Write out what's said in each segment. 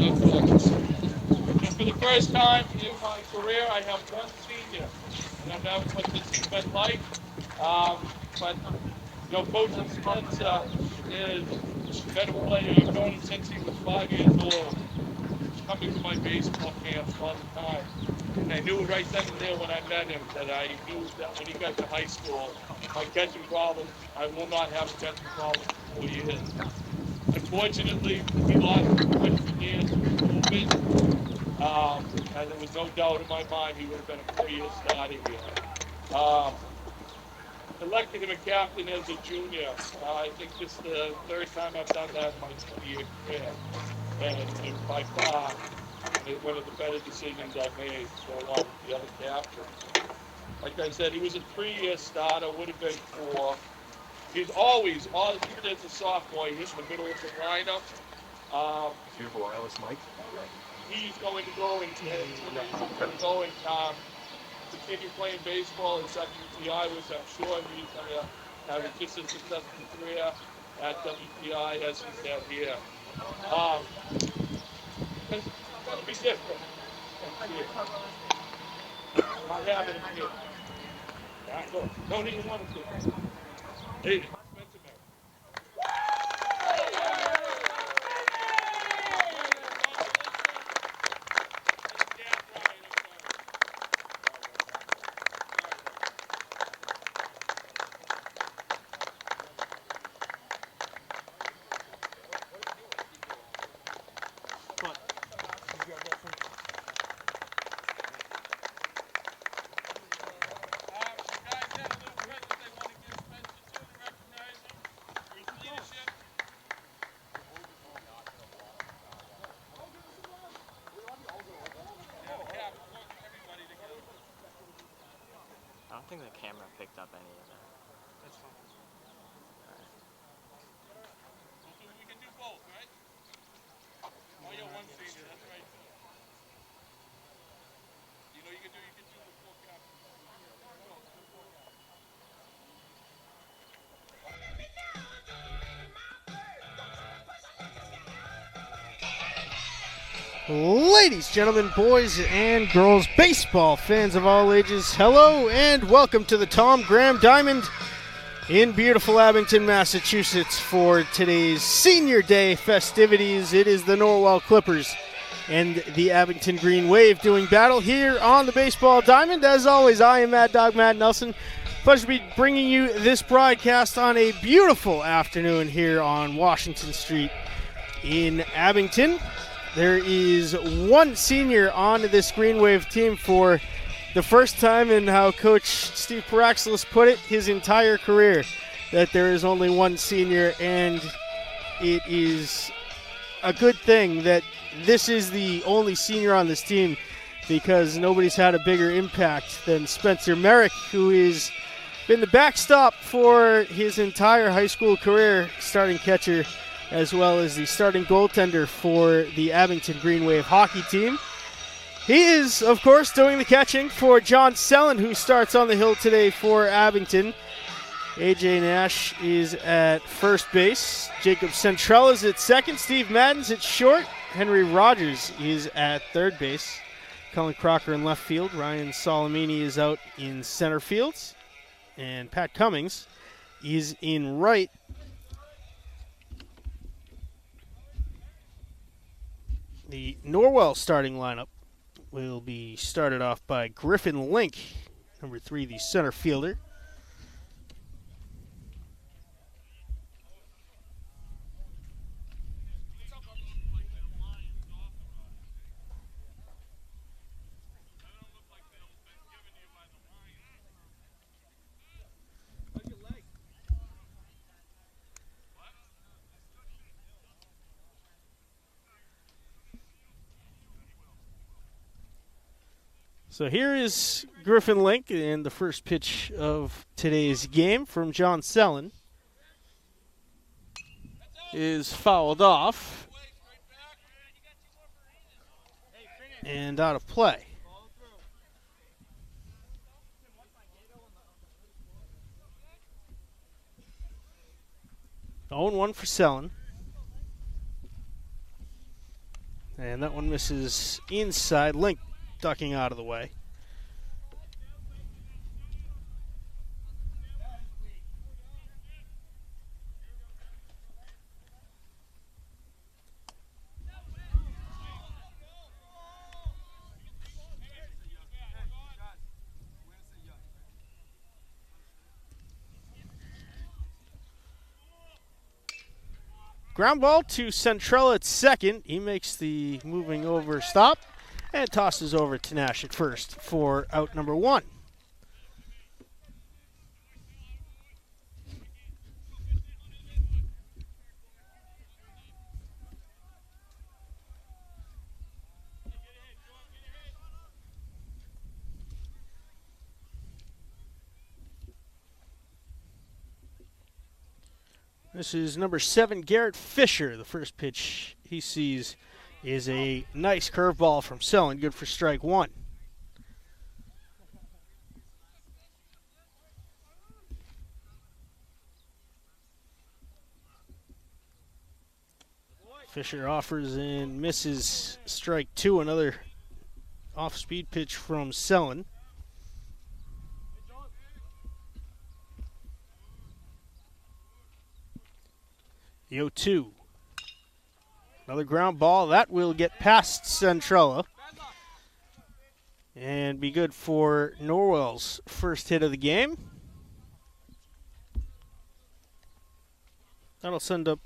For the first time in my career, I have one senior, and I know what this has been like. But Coach Spencer is a better player. I've known him since he was 5 years old. Coming to my baseball camps all the time. And I knew right then and there when I met him that I knew that when he got to high school, my catching problem, I will not have a catching problem for 4 years. Unfortunately, we lost the freshman year to COVID, and there was no doubt in my mind he would have been a 4 year starter here. Elected him a captain as a junior. I think this is the third time I've done that in my 20-year career. And by far, one of the better decisions I've made, so along with the other captains. Like I said, he was a 3 year starter, would have been 4. He's always, even as a sophomore, he's in the middle of the lineup. Beautiful wireless mic. He's going to go and continue playing baseball at WTI, which I'm sure he's going to have just as successful career at WTI as he's had here. It's going to be different. Not having him here. Don't even want to. Hey, I don't think the camera picked up any of that. That's fine. We can do both, right? Oh, you're one senior, that's right. You know, you can do the 4 captains. Ladies, gentlemen, boys, and girls, baseball fans of all ages, hello and welcome to the Tom Graham Diamond in beautiful Abington, Massachusetts for today's Senior Day festivities. It is the Norwell Clippers and the Abington Green Wave doing battle here on the Baseball Diamond. As always, I am Mad Dog Matt Nelson. Pleasure to be bringing you this broadcast on a beautiful afternoon here on Washington Street in Abington. There is one senior on this Green Wave team for the first time in how Coach Steve Paraxelis put it, his entire career, that there is only one senior, and it is a good thing that this is the only senior on this team because nobody's had a bigger impact than Spencer Merrick, who has been the backstop for his entire high school career, starting catcher, as well as the starting goaltender for the Abington Green Wave hockey team. He is, of course, doing the catching for John Sellen, who starts on the hill today for Abington. AJ Nash is at first base. Jacob Centrell is at second. Steve Madden's at short. Henry Rogers is at third base. Colin Crocker in left field. Ryan Solomini is out in center field. And Pat Cummings is in right. The Norwell starting lineup will be started off by Griffin Link, number 3, the center fielder. So here is Griffin Link, and the first pitch of today's game from John Sellen is fouled off and out of play. Oh, 0-1 for Sellen. And that one misses inside. Link ducking out of the way. Ground ball to Centrella at second. He makes the moving over stop and tosses over to Nash at first for out number 1. This is number 7, Garrett Fisher. The first pitch he sees is a nice curveball from Selin, good for strike 1. Fisher offers and misses strike 2, another off-speed pitch from Selin. The 0-2. Another ground ball. That will get past Centrella and be good for Norwell's first hit of the game. That'll send up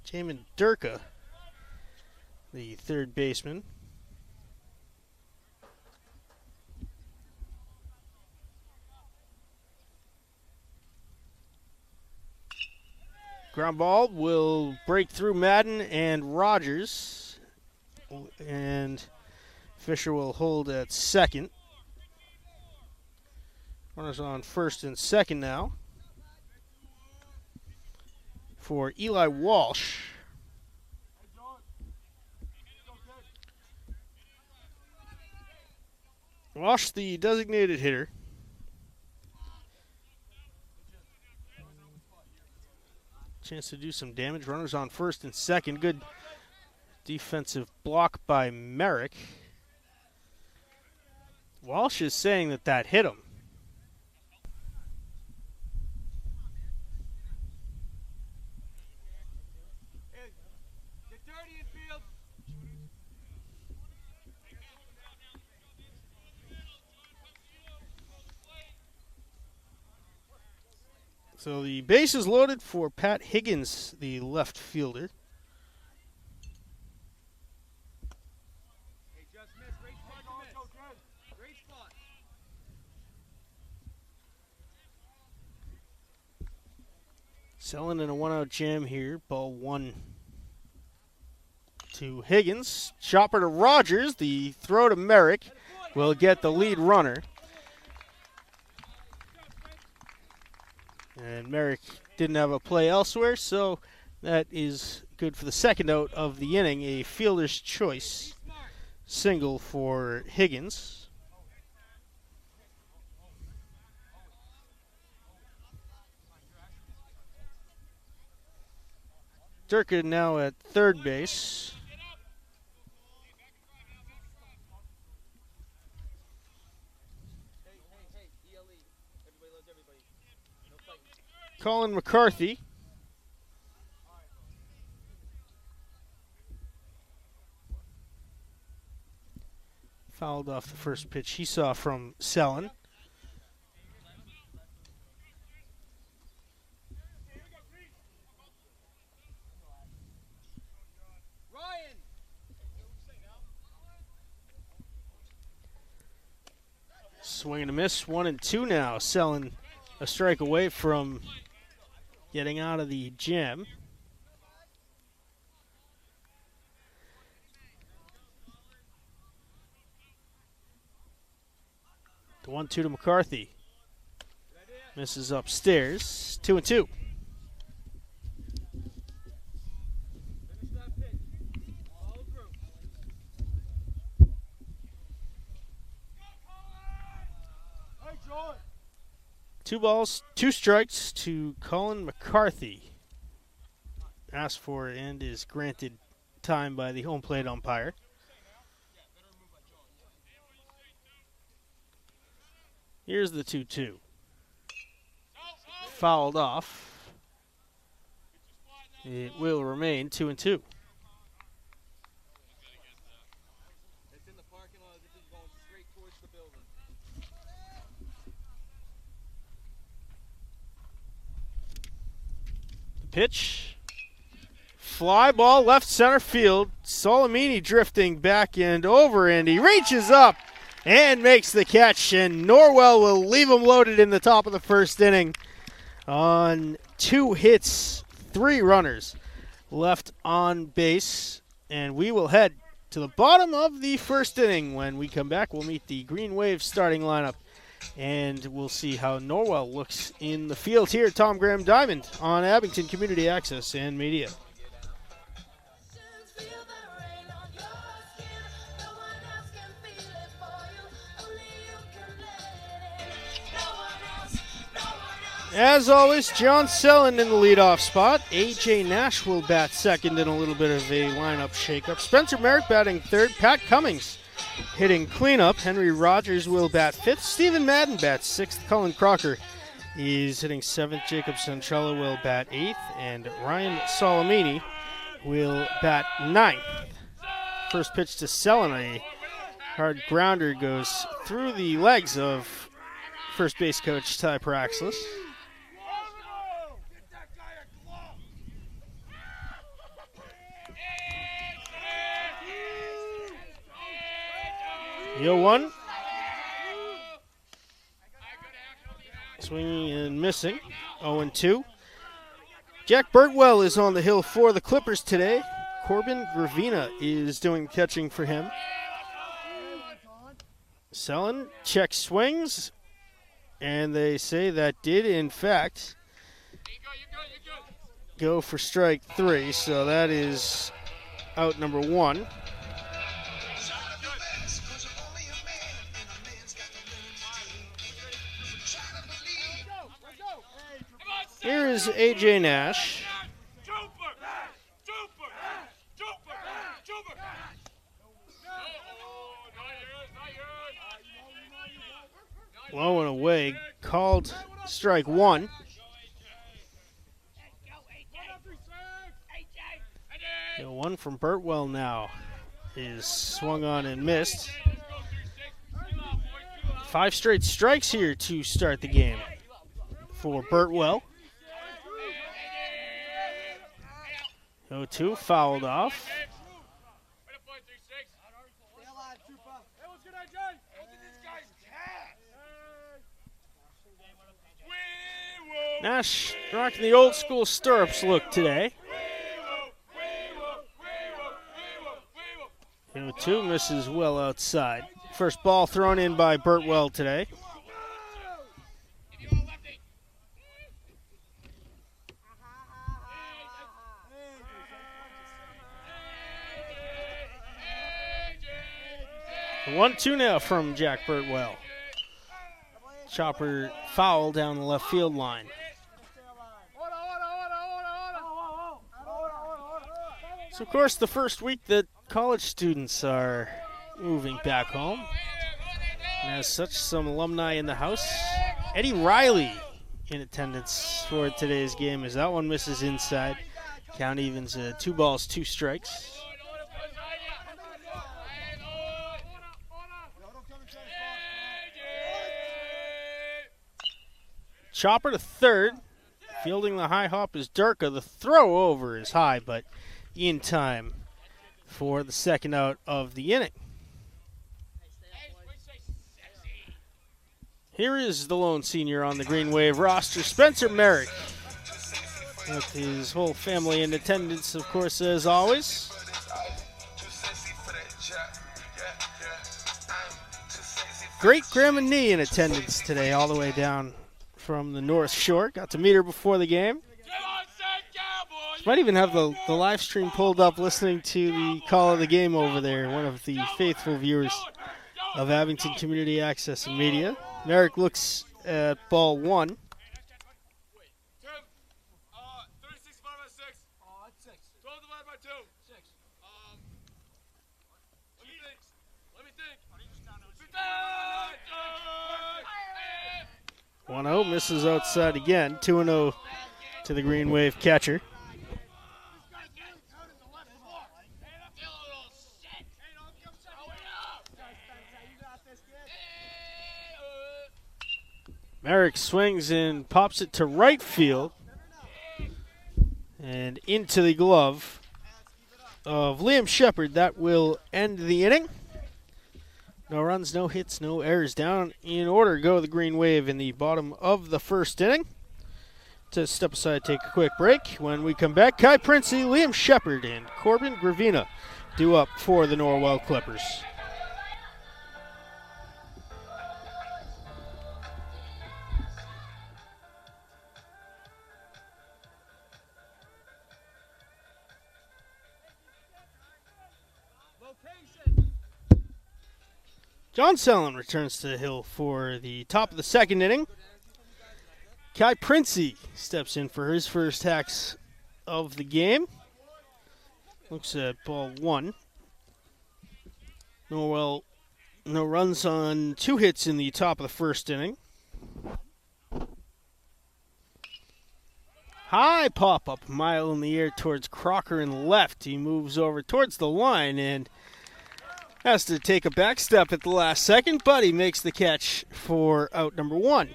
Jamin Durka, the third baseman. Ground ball will break through Madden and Rogers, and Fisher will hold at second. Runners on first and second now for Eli Walsh. Walsh, the designated hitter. Chance to do some damage. Runners on first and second. Good defensive block by Merrick. Walsh is saying that hit him. So the base is loaded for Pat Higgins, the left fielder. Selling in a 1-out jam here. Ball 1 to Higgins. Chopper to Rogers. The throw to Merrick will get the lead runner. And Merrick didn't have a play elsewhere, so that is good for the second out of the inning. A fielder's choice single for Higgins. Durkin now at third base. Colin McCarthy. Fouled off the first pitch he saw from Selin. Swing and a miss, 1-2 now. Selin a strike away from getting out of the jam. The 1-2 to McCarthy. Misses upstairs. 2-2. 2 balls, 2 strikes to Colin McCarthy. Asked for and is granted time by the home plate umpire. Here's the 2-2. Fouled off. It will remain 2-2. Pitch. Fly ball left center field. Solomini drifting back and over, and he reaches up and makes the catch, and Norwell will leave him loaded in the top of the first inning on 2 hits, 3 runners left on base, and we will head to the bottom of the first inning. When we come back, we'll meet the Green Wave starting lineup, and we'll see how Norwell looks in the field here at Tom Graham Diamond on Abington Community Access and Media. As always, John Sellen in the leadoff spot. A.J. Nash will bat second in a little bit of a lineup shakeup. Spencer Merrick batting third. Pat Cummings hitting cleanup. Henry Rogers will bat fifth. Stephen Madden bats sixth. Cullen Crocker is hitting seventh. Jacob Sanchella will bat eighth. And Ryan Solomini will bat ninth. First pitch to Sellen. A hard grounder goes through the legs of first base coach Ty Paraxlis. 0-1. Swinging and missing. 0-2. Jack Burtwell is on the hill for the Clippers today. Corbin Gravina is doing catching for him. Sellen check swings, and they say that did, in fact, go for strike 3, so that is out number 1. Here is A.J. Nash. Low and away, called strike 1. The one from Burtwell now is swung on and missed. 5 straight strikes here to start the game for Burtwell. 0-2, fouled off. Nash rocking the old school stirrups look today. 0-2, misses well outside. First ball thrown in by Burtwell today. 1-2 now from Jack Burtwell. Chopper foul down the left field line. So, of course, the first week that college students are moving back home. And as such, some alumni in the house. Eddie Riley in attendance for today's game as that one misses inside. Count evens 2 balls, 2 strikes. Chopper to third. Fielding the high hop is Durka. The throw over is high, but in time for the second out of the inning. Here is the lone senior on the Green Wave roster, Spencer Merrick, with his whole family in attendance, of course, as always. Great grandma Nee in attendance today, all the way down from the North Shore. Got to meet her before the game. Might even have the live stream pulled up, listening to the call of the game over there. One of the faithful viewers of Abington Community Access and Media. Merrick looks at ball 1. 1-0, misses outside again. 2-0 to the Green Wave catcher. Merrick swings and pops it to right field and into the glove of Liam Shepard. That will end the inning. No runs, no hits, no errors. Down in order go the Green Wave in the bottom of the first inning. To step aside, take a quick break. When we come back, Kai Princey, Liam Shepard, and Corbin Gravina due up for the Norwell Clippers. John Sellon returns to the hill for the top of the second inning. Kai Princey steps in for his first hacks of the game. Looks at ball one. Norwell, no runs on 2 hits in the top of the first inning. High pop-up, mile in the air towards Crocker in left. He moves over towards the line and has to take a back step at the last second, but he makes the catch for out number 1.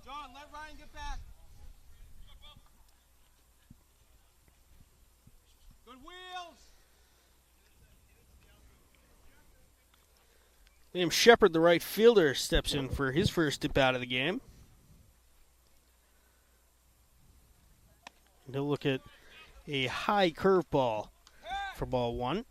John, let Ryan get back. Good wheels. Liam Shepard, the right fielder, steps in for his first at-bat of the game. And he'll look at a high curveball for ball 1.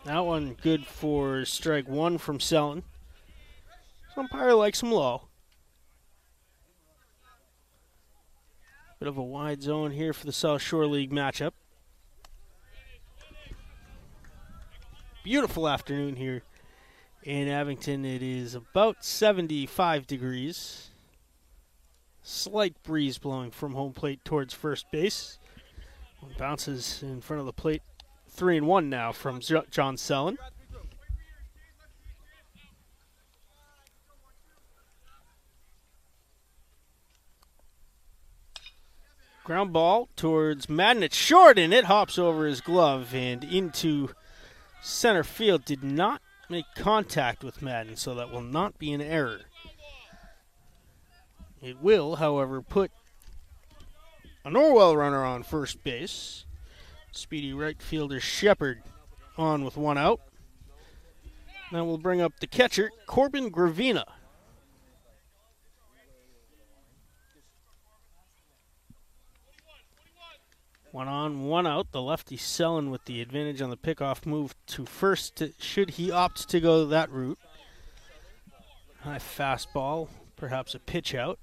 That one good for strike 1 from Sellon. Umpire likes him low. Bit of a wide zone here for the South Shore League matchup. Beautiful afternoon here in Abington. It is about 75 degrees. Slight breeze blowing from home plate towards first base. Bounces in front of the plate. 3-1 now from John Sellon. Ground ball towards Madden. It's short, and it hops over his glove and into center field. Did not make contact with Madden, so that will not be an error. It will, however, put a Norwell runner on first base. Speedy right fielder Shepard on with 1 out. Now we'll bring up the catcher, Corbin Gravina. One on, 1 out. The lefty Sellon with the advantage on the pickoff move to first, should he opt to go that route. High fastball, perhaps a pitch out.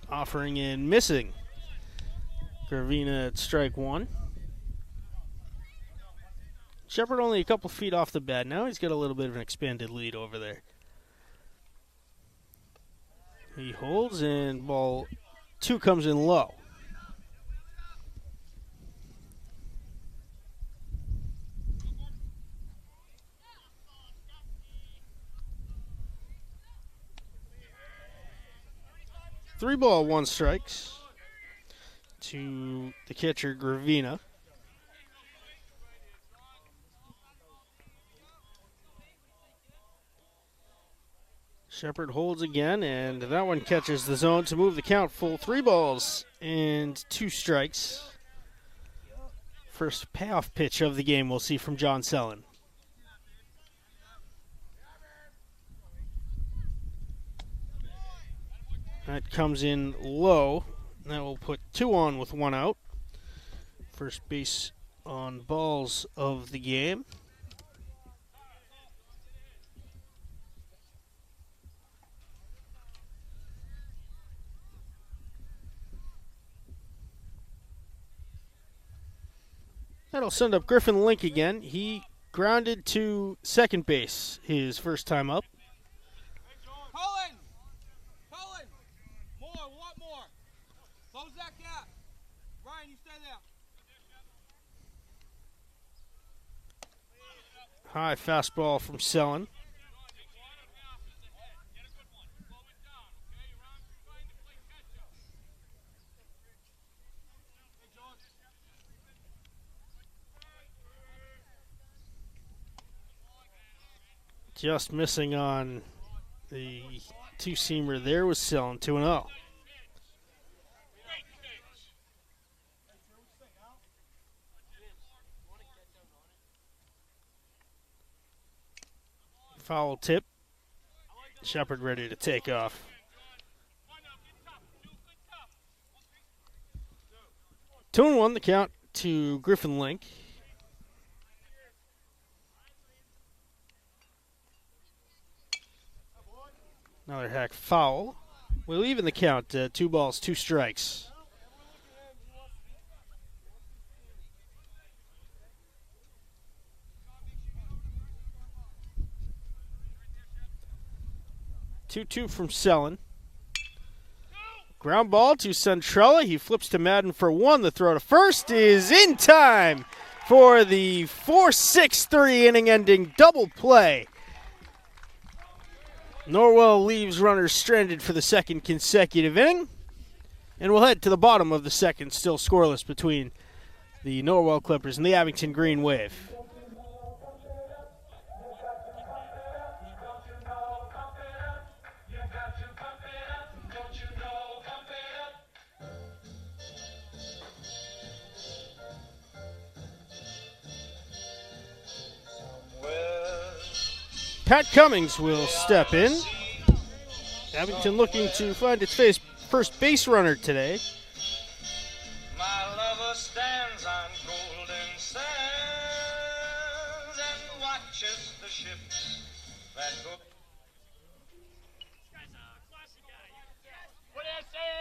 Offering and missing. Gravina at strike 1. Shepard only a couple feet off the bat. Now he's got a little bit of an expanded lead over there. He holds, and ball 2 comes in low. Three ball, 1 strikes to the catcher, Gravina. Shepard holds again, and that one catches the zone to move the count full. 3 balls and 2 strikes. First payoff pitch of the game we'll see from John Sellon. That comes in low. That will put 2 on with 1 out. First base on balls of the game. That'll send up Griffin Link again. He grounded to second base his first time up. Cullen! Cullen! More, we want more. Close that gap. Ryan, you stay there. High fastball from Sellen. Just missing on the two-seamer there was Sellen, 2-0. Foul tip. Shepard ready to take off. 2-1 the count to Griffin Link. Another hack foul. We'll even the count, 2 balls, 2 strikes. Two from Sellen. Ground ball to Centrella. He flips to Madden for 1. The throw to first is in time for the 4-6-3 inning-ending double play. Norwell leaves runners stranded for the second consecutive inning. And we'll head to the bottom of the second, still scoreless between the Norwell Clippers and the Abington Green Wave. Pat Cummings will step in. Abington looking to find its first base runner today. My lover stands on golden sands and watches the ships that go.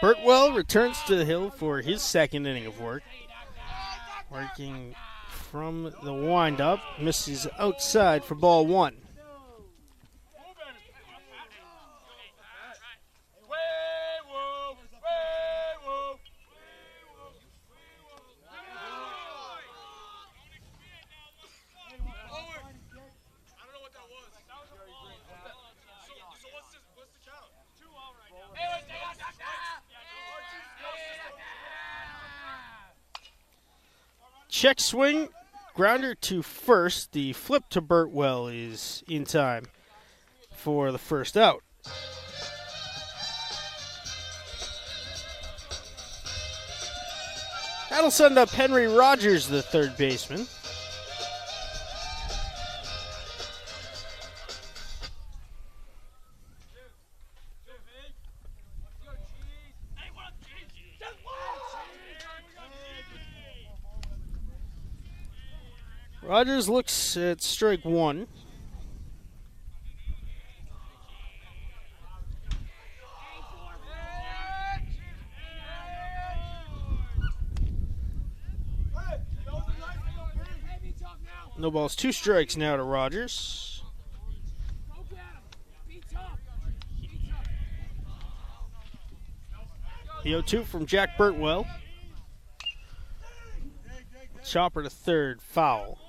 Burtwell returns to the hill for his second inning of work. Working from the windup, misses outside for ball 1. Check swing, grounder to first. The flip to Burtwell is in time for the first out. That'll send up Henry Rogers, the third baseman. Rogers looks at strike 1. No balls, 2 strikes now to Rogers. The 0-2 from Jack Burtwell. Chopper to third, foul.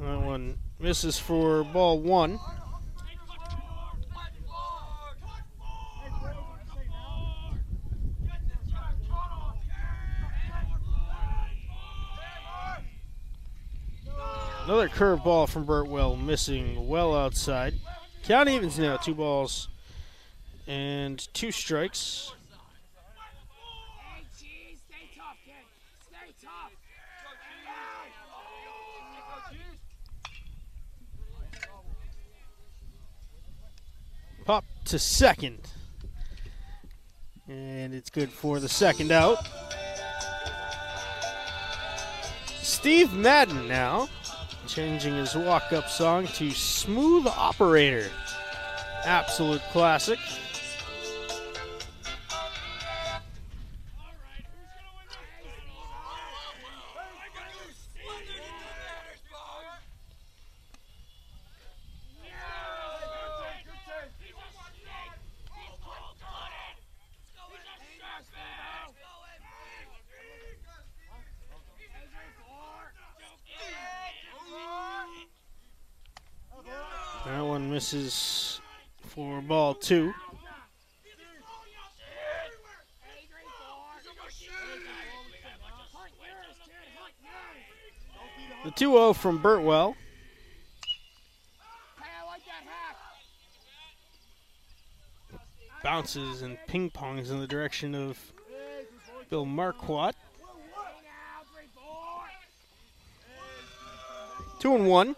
That one misses for ball 1. Another curveball from Burtwell, missing well outside. Count evens now, 2 balls and 2 strikes. Pop to second. And it's good for the second out. Steve Madden now, changing his walk-up song to Smooth Operator. Absolute classic. That one misses for ball 2. The 2-0 from Burtwell. Bounces and ping-pongs in the direction of Bill Marquardt. 2-1.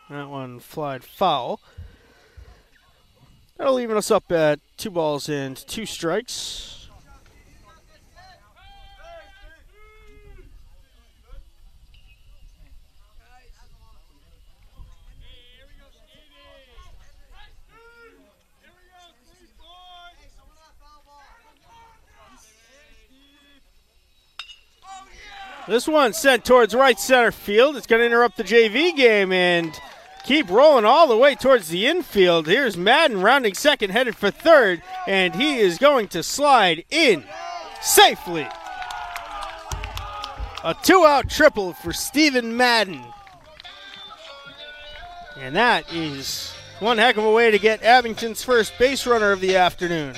That one flied foul. That'll even us up at 2 balls and 2 strikes. This one sent towards right center field. It's going to interrupt the JV game and keep rolling all the way towards the infield. Here's Madden rounding second, headed for third, and he is going to slide in safely. A 2-out triple for Stephen Madden. And that is one heck of a way to get Abington's first base runner of the afternoon.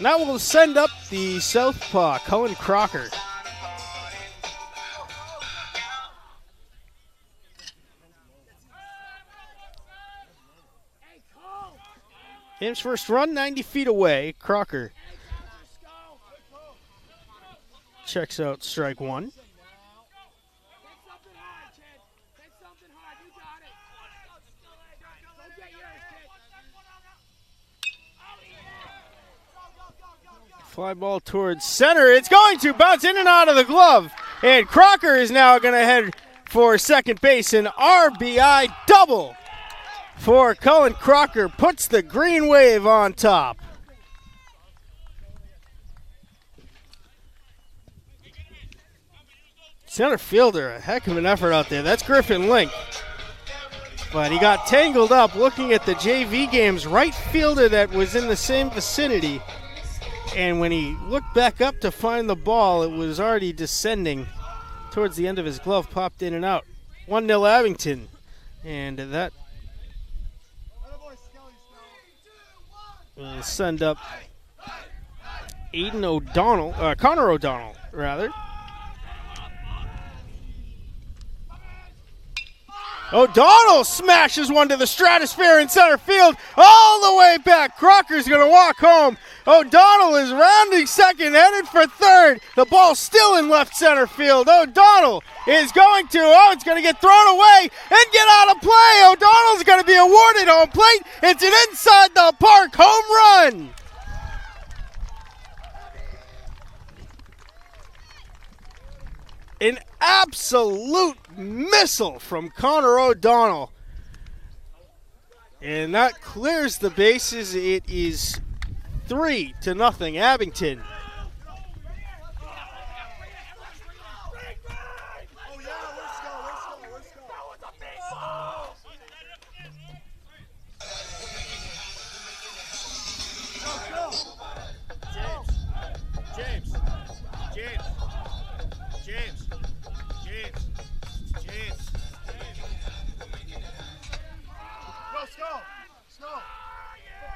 Now we'll send up the southpaw, Cullen Crocker. His first run, 90 feet away. Crocker checks out strike 1. Fly ball towards center. It's going to bounce in and out of the glove. And Crocker is now going to head for second base. An RBI double for Cullen Crocker. Puts the green wave on top. Center fielder, a heck of an effort out there. That's Griffin Link. But he got tangled up looking at the JV game's right fielder that was in the same vicinity. And when he looked back up to find the ball, it was already descending towards the end of his glove, popped in and out. 1-0 Abington. And that will send up Connor O'Donnell, rather. O'Donnell smashes one to the stratosphere in center field, all the way back. Crocker's going to walk home. O'Donnell is rounding second, headed for third. The ball's still in left center field. O'Donnell is going to, it's going to get thrown away and get out of play. O'Donnell's going to be awarded home plate. It's an inside the park home run. An absolute missile from Connor O'Donnell. And that clears the bases. It is 3-0 Abington.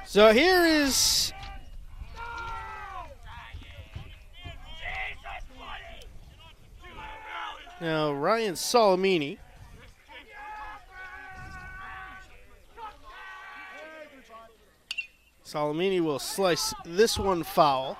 So here is now Ryan Salamini. Salamini will slice this one foul.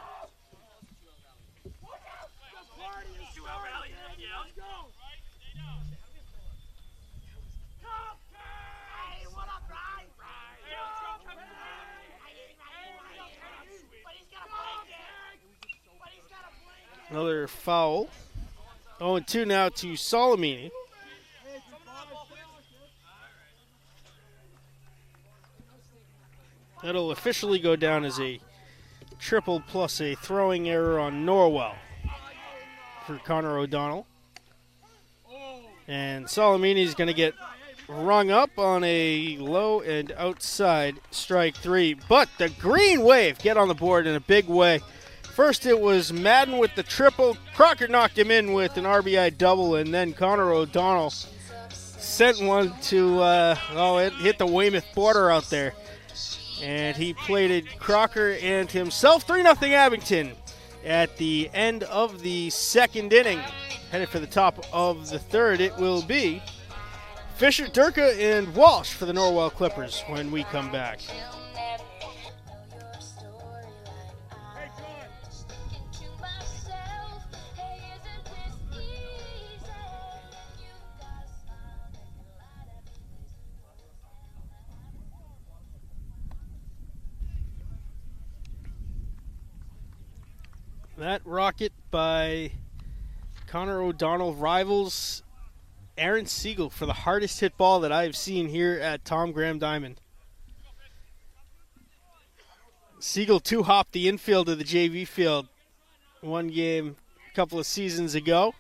Another foul. 0-2 now to Salamini. That'll officially go down as a triple plus a throwing error on Norwell for Connor O'Donnell. And Salamini is going to get rung up on a low and outside strike three. But the Green Wave get on the board in a big way. First it was Madden with the triple. Crocker knocked him in with an RBI double, and then Connor O'Donnell sent one to, it hit the Weymouth border out there. And he plated Crocker and himself. 3-0 Abington at the end of the second inning. Headed for the top of the third, it will be Fisher, Durka, and Walsh for the Norwell Clippers when we come back. That rocket by Connor O'Donnell rivals Aaron Siegel for the hardest hit ball that I've seen here at Tom Graham Diamond. Siegel two-hopped the infield of the JV field one game a couple of seasons ago.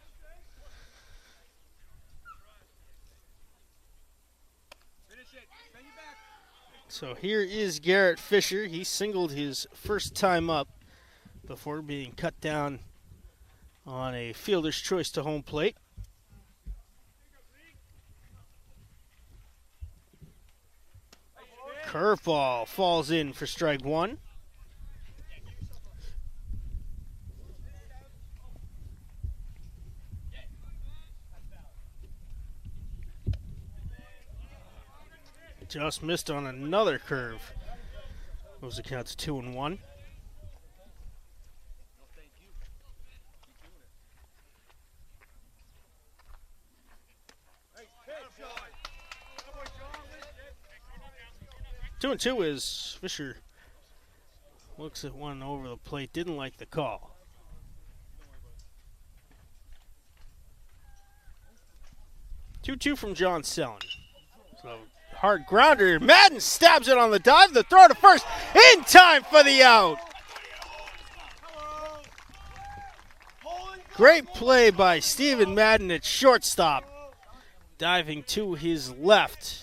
So here is Garrett Fisher. He singled his first time up before being cut down on a fielder's choice to home plate. Curveball falls in for strike one. Just missed on another curve. Moves the count to 2-1. Two and two is Fisher looks at one over the plate, didn't like the call. Two from John Sellen. So hard grounder. Madden stabs it on the dive. The throw to first in time for the out. Great play by Stephen Madden at shortstop, diving to his left.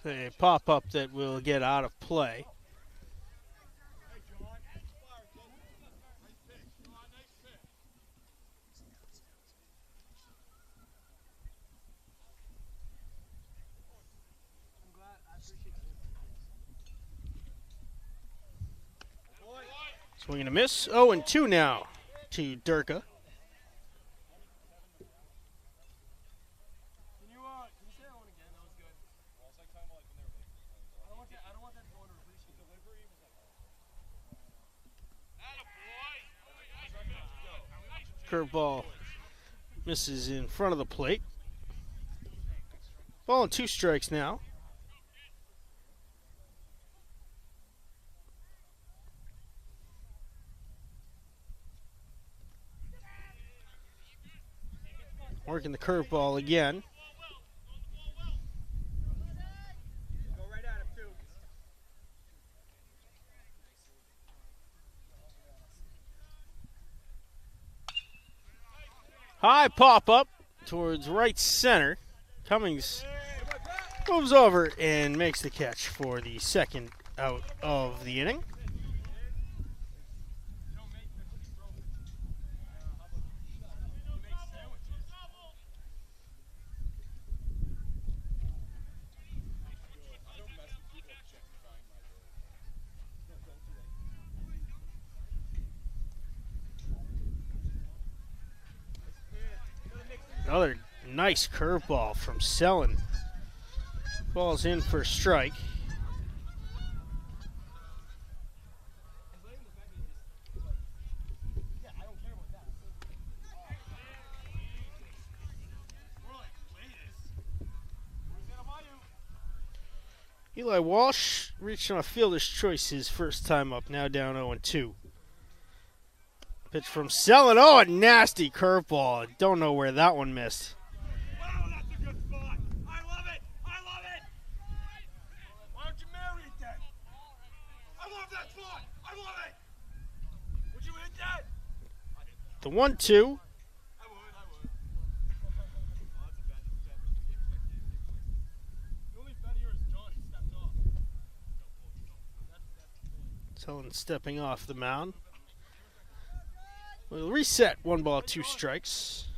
A pop-up that will get out of play. Swing and a miss. 0-2 now to Durka. Curveball misses in front of the plate. Ball and 2 strikes now. Working the curveball again. High pop-up towards right center. Cummings moves over and makes the catch for the second out of the inning. Another nice curveball from Sellen. Ball's in for a strike. Eli Walsh reached on a fielder's choice his first time up, now down 0-2. Pitch from Selin. Oh, a nasty curveball. Don't know where that one missed. Wow, that's a good spot. I love it. I love it. Why don't you marry it then? I love that spot. I love it. Would you hit that? The 1-2. I would. Oh, that's a bad. The only bet here is John. He stepped off. Selin stepping off the mound. We'll reset. 1 ball, 2 strikes.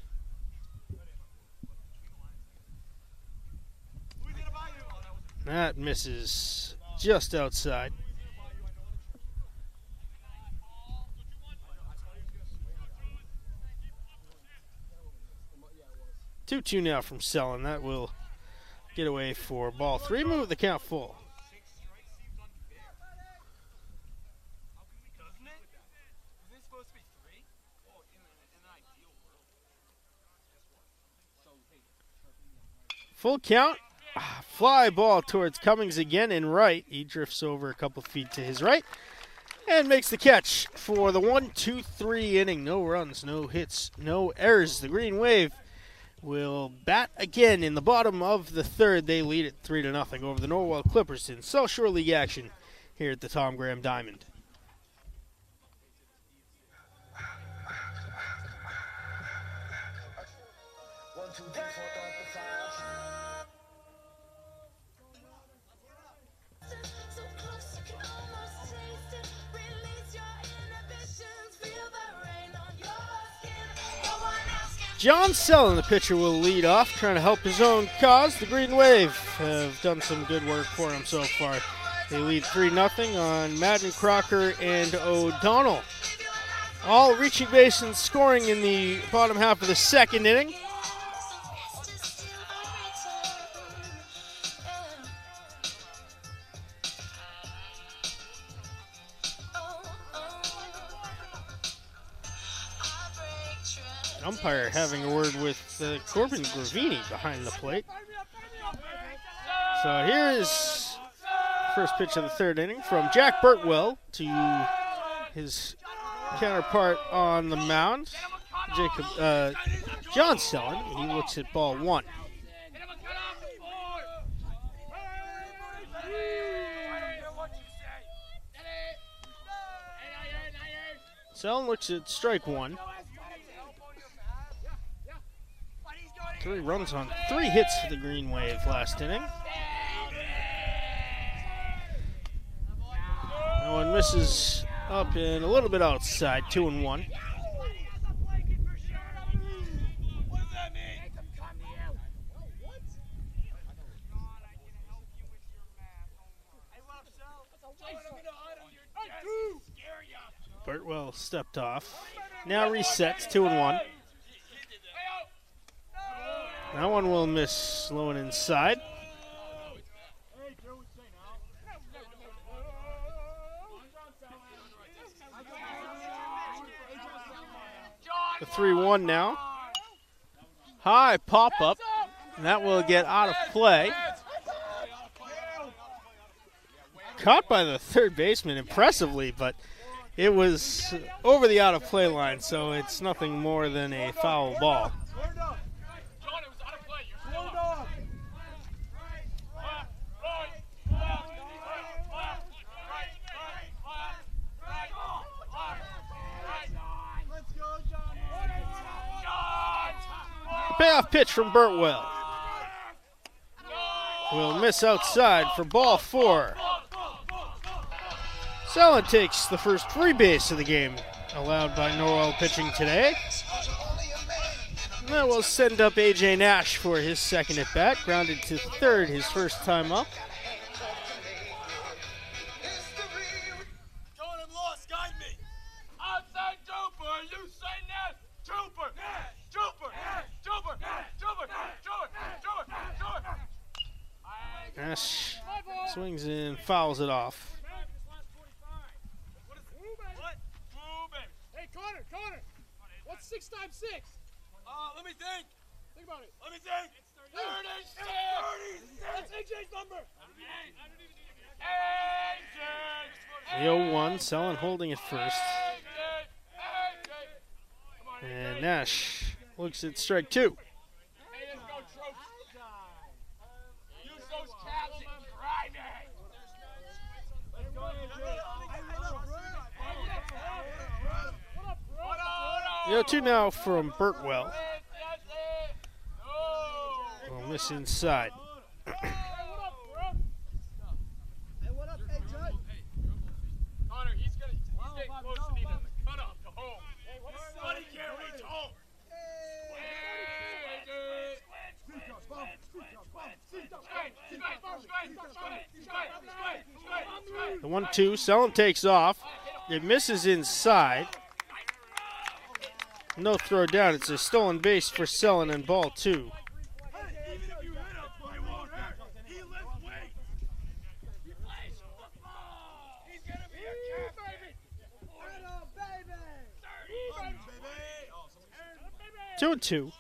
That misses just outside. 2-2 now from Selin. That will get away for ball 3. Move the count full. Full count. Fly ball towards Cummings again in right. He drifts over a couple feet to his right and makes the catch for the 1-2-3 inning. No runs, no hits, no errors. The Green Wave will bat again in the bottom of the third. They lead it 3-0 over the Norwell Clippers in South Shore League action here at the Tom Graham Diamond. John Selin, the pitcher, will lead off, trying to help his own cause. The Green Wave have done some good work for him so far. They lead 3-0 on Madden, Crocker, and O'Donnell. All reaching base and scoring in the bottom half of the second inning. Umpire having a word with Corbin Gravini behind the plate. So here is first pitch of the third inning from Jack Birtwell to his counterpart on the mound, John Selin. He looks at ball 1. Selin looks at strike 1. 3 runs on 3 hits for the Green Wave last inning. That one misses up and a little bit outside, 2-1. What does that mean? Birtwell stepped off. Now resets, 2-1. That one will miss low and inside. The 3-1 now. High pop-up. And that will get out of play. Caught by the third baseman impressively, but it was over the out-of-play line, so it's nothing more than a foul ball. Payoff pitch from Birtwell. Will miss outside for ball 4. Selin takes the first free base of the game allowed by Norwell pitching today. And that will send up A.J. Nash for his second at bat. Grounded to third his first time up. John, I'm lost. Guide me. Outside Trooper. You say Nash. Trooper. Trooper. Trooper. Trooper. Trooper. Nash swings and fouls it off. Hey, Connor. What's 6 times 6? Let me think. Think about it. Let me think. 36. That's AJ's number. The 0-1, Selin holding it first. And Nash looks at strike 2. Hey, let's go, Troops. Use those calves and drive it. Let's go, The 0-2 now from Burtwell. Will miss inside. Connor, he's getting close to needing the cutoff to home. But he can't reach home. The 1-2, Selin takes off. It misses inside. No throw down. It's a stolen base for Selin and ball 2. Even if you hit him, it won't hurt. He lifts weights. He plays football. He's gonna be a captain. Baby. 2-2.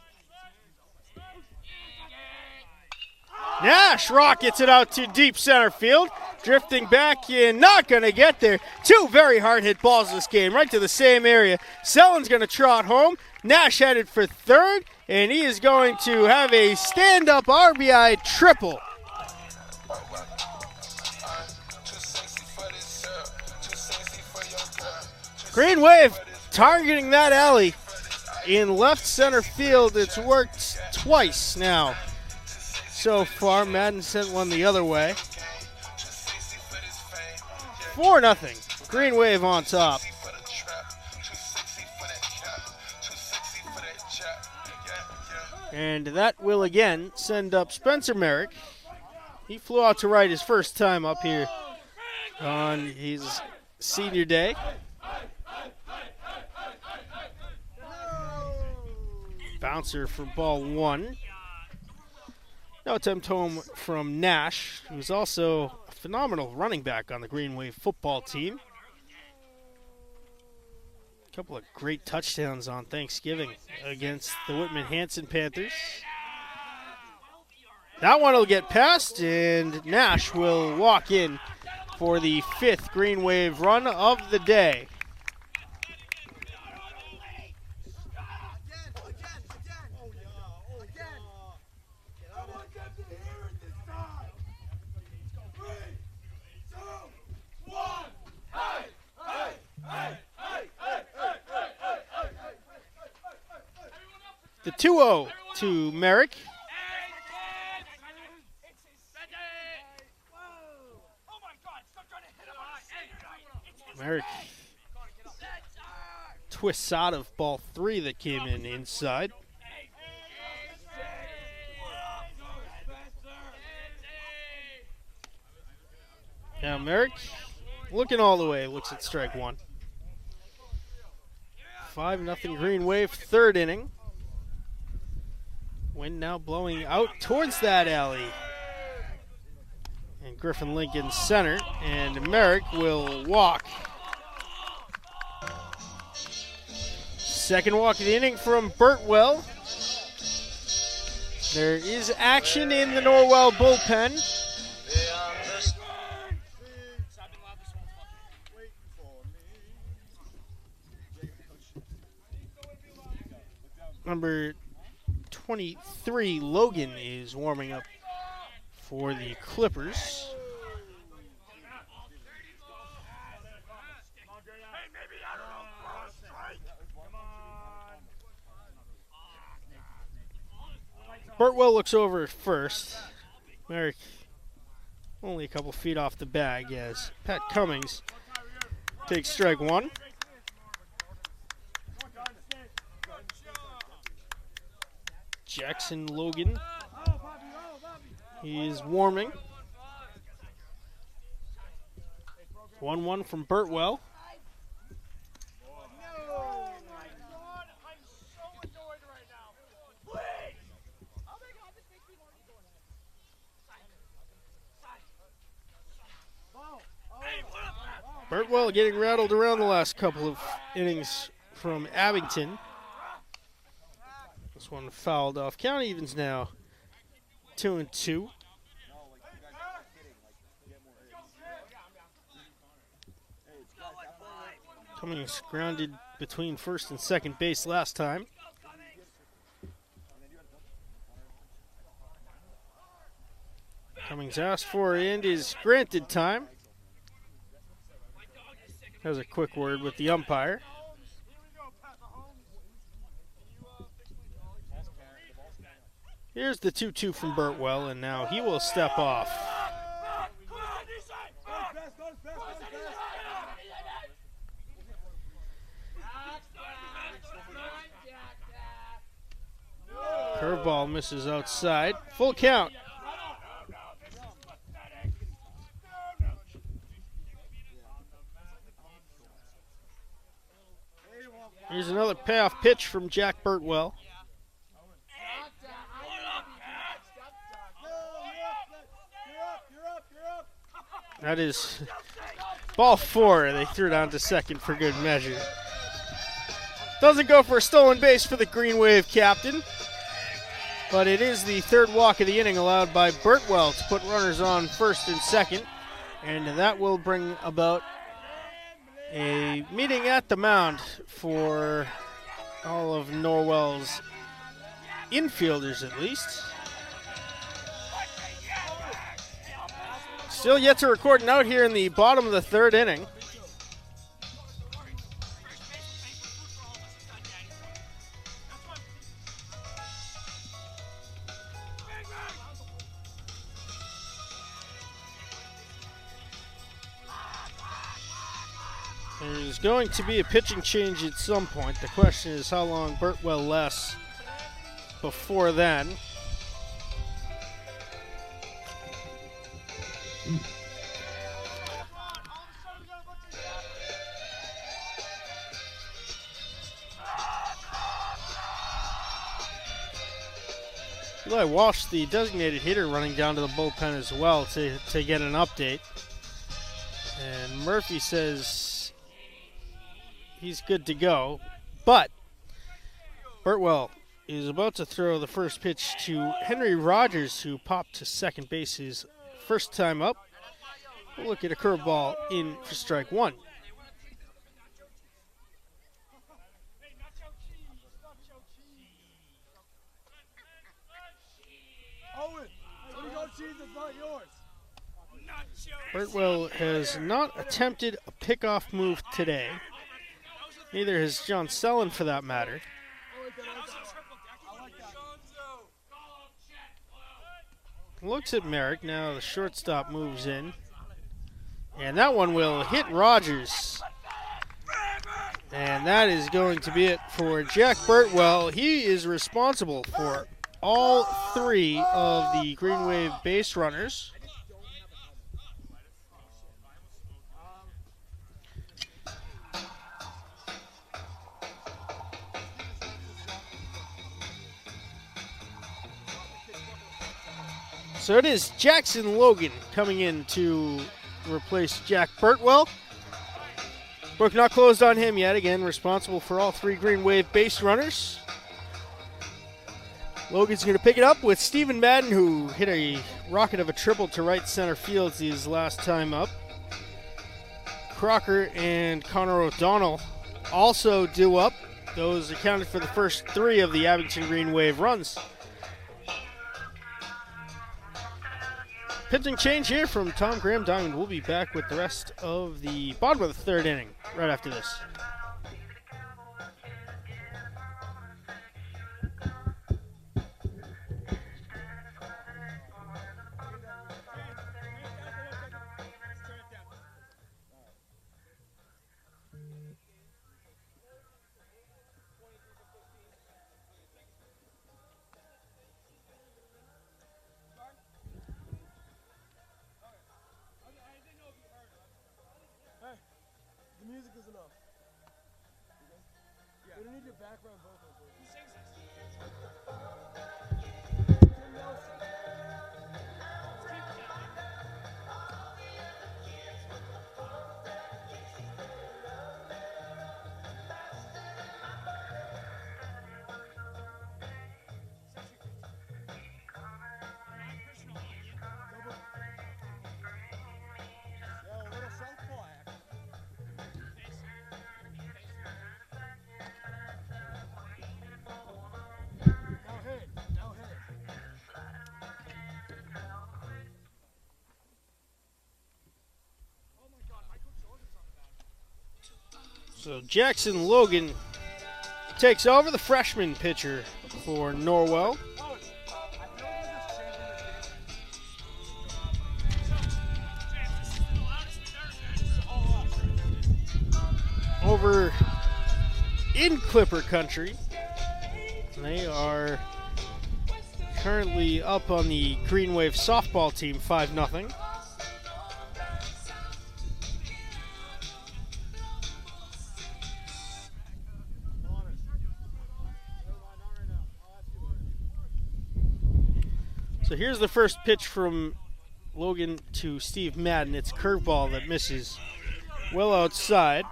Nash rockets it out to deep center field. Drifting back in, not going to get there. 2 very hard hit balls this game, right to the same area. Selin's going to trot home. Nash headed for third, and he is going to have a stand-up RBI triple. Green Wave targeting that alley in left center field. It's worked twice now so far. Madden sent one the other way. 4-0. Green Wave on top. And that will again send up Spencer Merrick. He flew out to right his first time up here on his senior day. Bouncer for ball 1. No attempt home from Nash, who's also a phenomenal running back on the Green Wave football team. A couple of great touchdowns on Thanksgiving against the Whitman-Hanson Panthers. That one will get past, and Nash will walk in for the 5th Green Wave run of the day. The 2-0 to Merrick. Merrick twists out of ball 3 that came in inside. Now Merrick looking all the way, looks at strike 1. 5-0 Green Wave, 3rd inning. Wind now blowing out towards that alley. And Griffin Lincoln center, and Merrick will walk. Second walk of the inning from Burtwell. There is action in the Norwell bullpen. Number 23, Logan, is warming up for the Clippers. Burtwell looks over at first. Merrick only a couple feet off the bag as Pat Cummings takes strike 1. Jackson Logan, he is warming. 1-1 from Burtwell. Burtwell getting rattled around the last couple of innings from Abington. This one fouled off. Count evens now 2-2. Cummings grounded between first and second base last time. Cummings asked for and is granted time. Has a quick word with the umpire. Here's the 2-2 from Burtwell, and now he will step off. Curveball misses outside. Full count. Here's another payoff pitch from Jack Burtwell. That is ball 4. They threw it on to second for good measure. Doesn't go for a stolen base for the Green Wave captain, but it is the third walk of the inning allowed by Burtwell to put runners on first and second, and that will bring about a meeting at the mound for all of Norwell's infielders, at least. Still yet to record an out here in the bottom of the third inning. There's going to be a pitching change at some point. The question is how long Burtwell lasts before then. Eli Walsh, the designated hitter, running down to the bullpen as well to get an update. And Murphy says he's good to go, but Burtwell is about to throw the first pitch to Henry Rogers, who popped to second base his first time up. We'll look at a curveball in for strike one. Burtwell has not attempted a pickoff move today. Neither has John Sellen, for that matter. Looks at Merrick. Now the shortstop moves in. And that one will hit Rogers. And that is going to be it for Jack Burtwell. He is responsible for all 3 of the Green Wave base runners. So it is Jackson Logan coming in to replace Jack Burtwell. Book not closed on him yet. Again, responsible for all 3 Green Wave base runners. Logan's going to pick it up with Stephen Madden, who hit a rocket of a triple to right center field his last time up. Crocker and Connor O'Donnell also due up. Those accounted for the first 3 of the Abington Green Wave runs. Pitching change here from Tom Graham Diamond. We'll be back with the rest of the bottom of the third inning right after this. The music is enough. Yeah. We don't need your background vocals. Who sings this? Tim Nelson. Let's keep it down. Yeah, a little southpaw action. So Jackson Logan takes over, the freshman pitcher for Norwell. Over in Clipper country, they are currently up on the Green Wave softball team 5-0. So here's the first pitch from Logan to Steve Madden. It's curveball that misses well outside.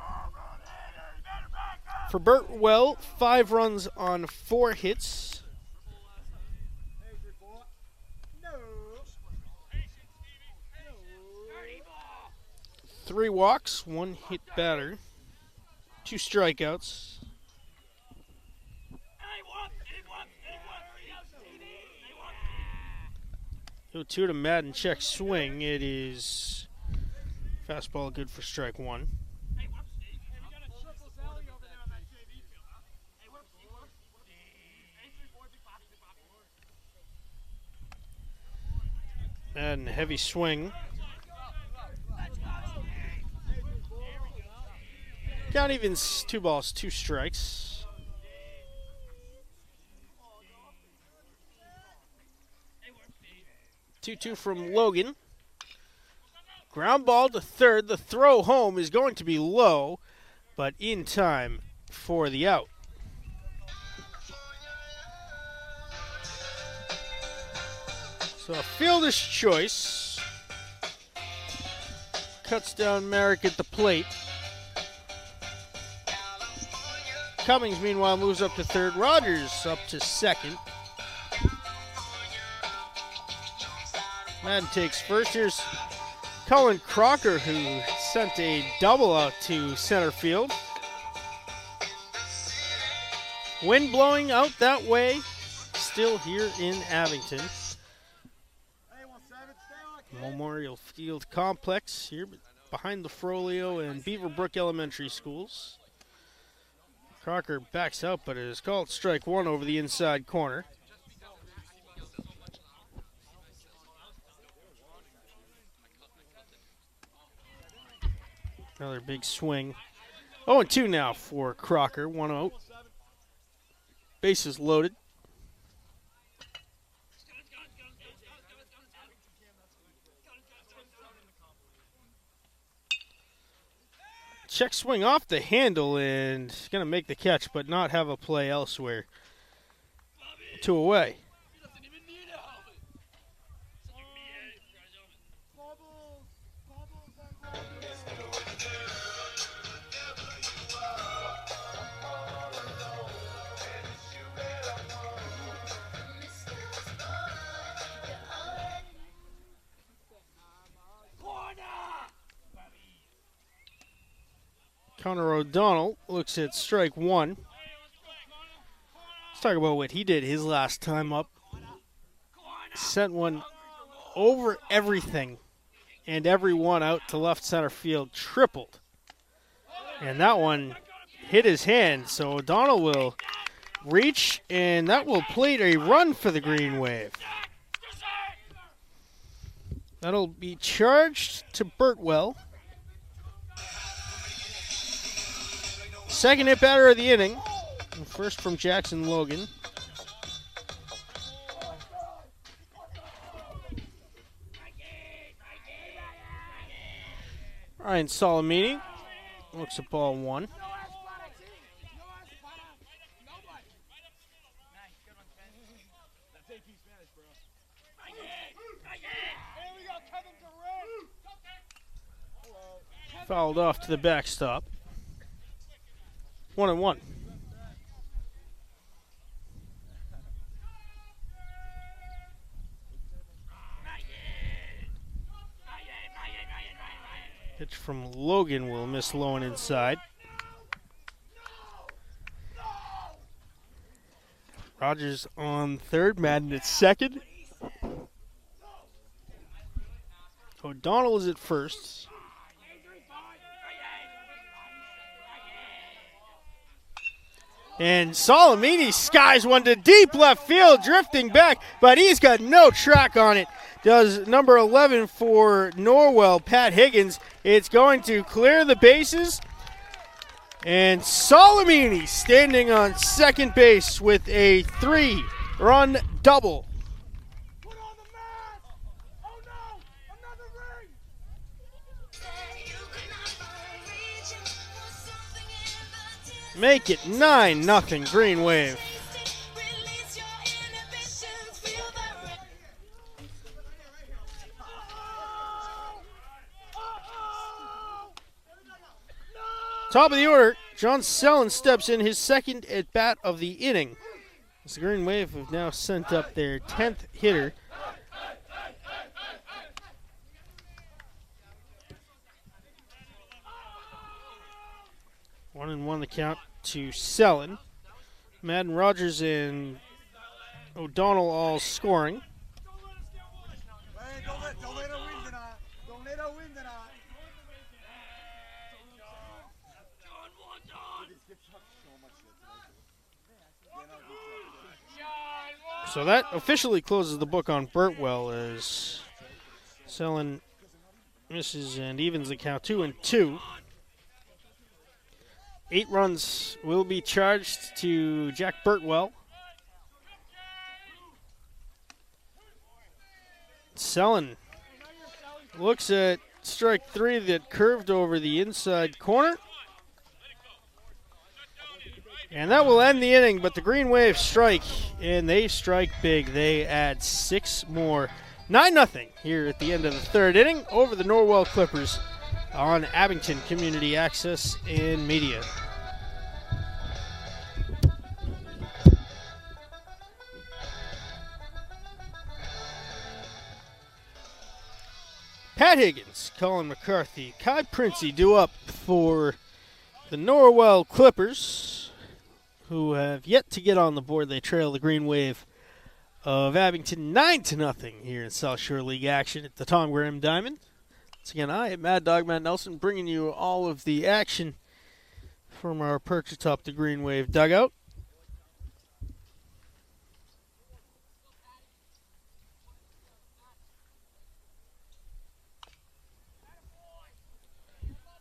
For Burtwell, 5 runs on 4 hits. 3 walks, 1 hit batter, 2 strikeouts. 0-2 to Madden, check swing. It is fastball good for strike 1. Madden, heavy swing. Count evens, 2 balls, 2 strikes. 2-2 from Logan. Ground ball to third. The throw home is going to be low, but in time for the out. So a fielder's choice. Cuts down Merrick at the plate. Cummings, meanwhile, moves up to third. Rogers up to second. Madden takes first. Here's Colin Crocker, who sent a double out to center field. Wind blowing out that way, still here in Abington. Memorial Field Complex here behind the Frollo and Beaverbrook Elementary Schools. Crocker backs out, but it is called strike 1 over the inside corner. Another big swing. 0-2 now for Crocker, 1 out. Bases loaded. Check swing off the handle and going to make the catch, but not have a play elsewhere. 2 away. Connor O'Donnell looks at strike 1. Let's talk about what he did his last time up. Sent one over everything and everyone out to left center field, tripled. And that one hit his hand, so O'Donnell will reach, and that will plate a run for the Green Wave. That'll be charged to Burtwell. Second hit batter of the inning. First from Jackson Logan. Ryan Solomini looks at ball 1. Fouled off to the backstop. 1-1. Pitch from Logan will miss low and inside. Rogers on third, Madden at second. O'Donnell is at first. And Salamini skies one to deep left field, drifting back, but he's got no track on it. Does number 11 for Norwell, Pat Higgins. It's going to clear the bases. And Salamini standing on second base with a 3-run double. Put on the mask! Oh no! Another ring! Make it 9-0 Green Wave. Top of the order, John Sellen steps in his second at bat of the inning. As the Green Wave have now sent up their 10th hitter. One and one the count to Sellen. Madden, Rogers, and O'Donnell all scoring. Don't let her win tonight. Don't let her win tonight. So that officially closes the book on Burtwell as Sellen misses and evens the count 2-2. 8 runs will be charged to Jack Burtwell. Sellen looks at strike 3 that curved over the inside corner. And that will end the inning, but the Green Wave strike, and they strike big. They add 6 more. 9-0 here at the end of the third inning over the Norwell Clippers on Abington Community Access and Media. Pat Higgins, Colin McCarthy, Kai Princey due up for the Norwell Clippers, who have yet to get on the board. They trail the Green Wave of Abington 9-0 here in South Shore League action at the Tom Graham Diamond. Once again, I am Mad Dog Matt Nelson, bringing you all of the action from our perch atop the Green Wave dugout.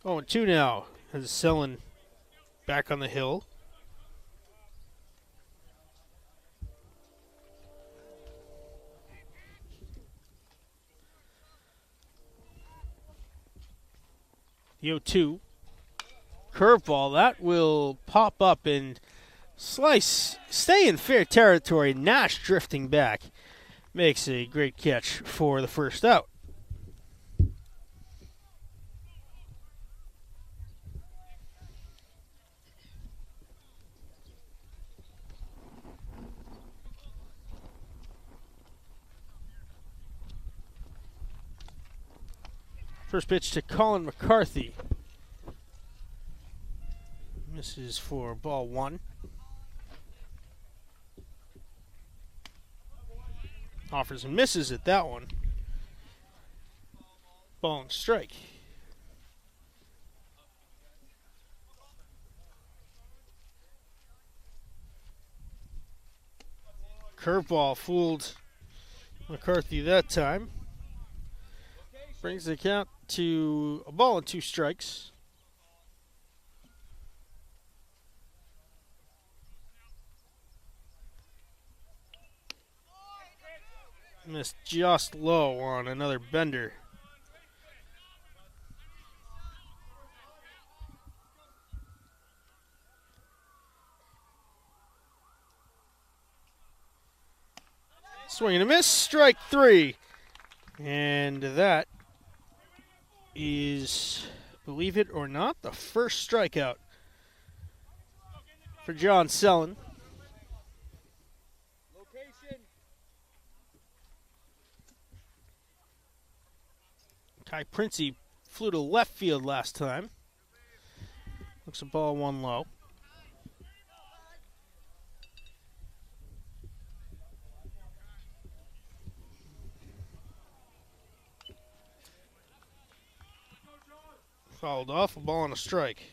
Oh, and 2 now as Sellen back on the hill. The 0-2. Curveball, that will pop up and slice, stay in fair territory. Nash drifting back makes a great catch for the first out. First pitch to Colin McCarthy. Misses for ball 1. Offers and misses at that one. Ball and strike. Curveball fooled McCarthy that time. Brings the count to a ball and 2 strikes. Missed just low on another bender. Swing and a miss, strike 3. And that is, believe it or not, the first strikeout for John Sellen. Kai Princey flew to left field last time. Looks a ball 1 low. Fouled off, a ball and a strike.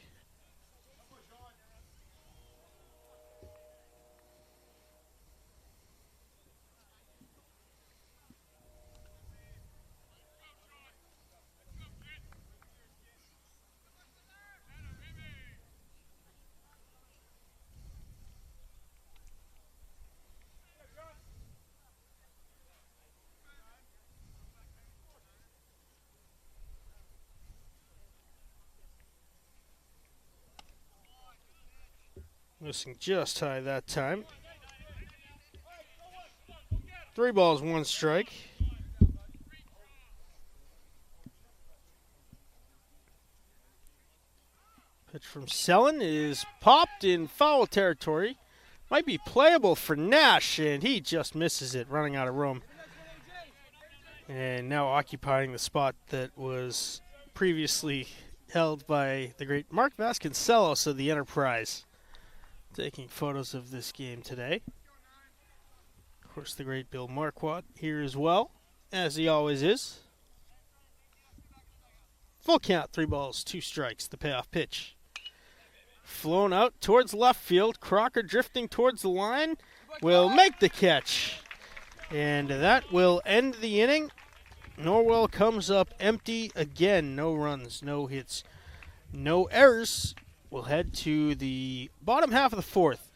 Missing just high that time. 3 balls, 1 strike. Pitch from Sellen is popped in foul territory. Might be playable for Nash, and he just misses it, running out of room. And now occupying the spot that was previously held by the great Mark Vasconcelos of the Enterprise. Taking photos of this game today. Of course, the great Bill Marquardt here as well, as he always is. Full count, 3 balls, 2 strikes, the payoff pitch. Flown out towards left field. Crocker drifting towards the line will make the catch. And that will end the inning. Norwell comes up empty again. No runs, no hits, no errors. We'll head to the bottom half of the 4th.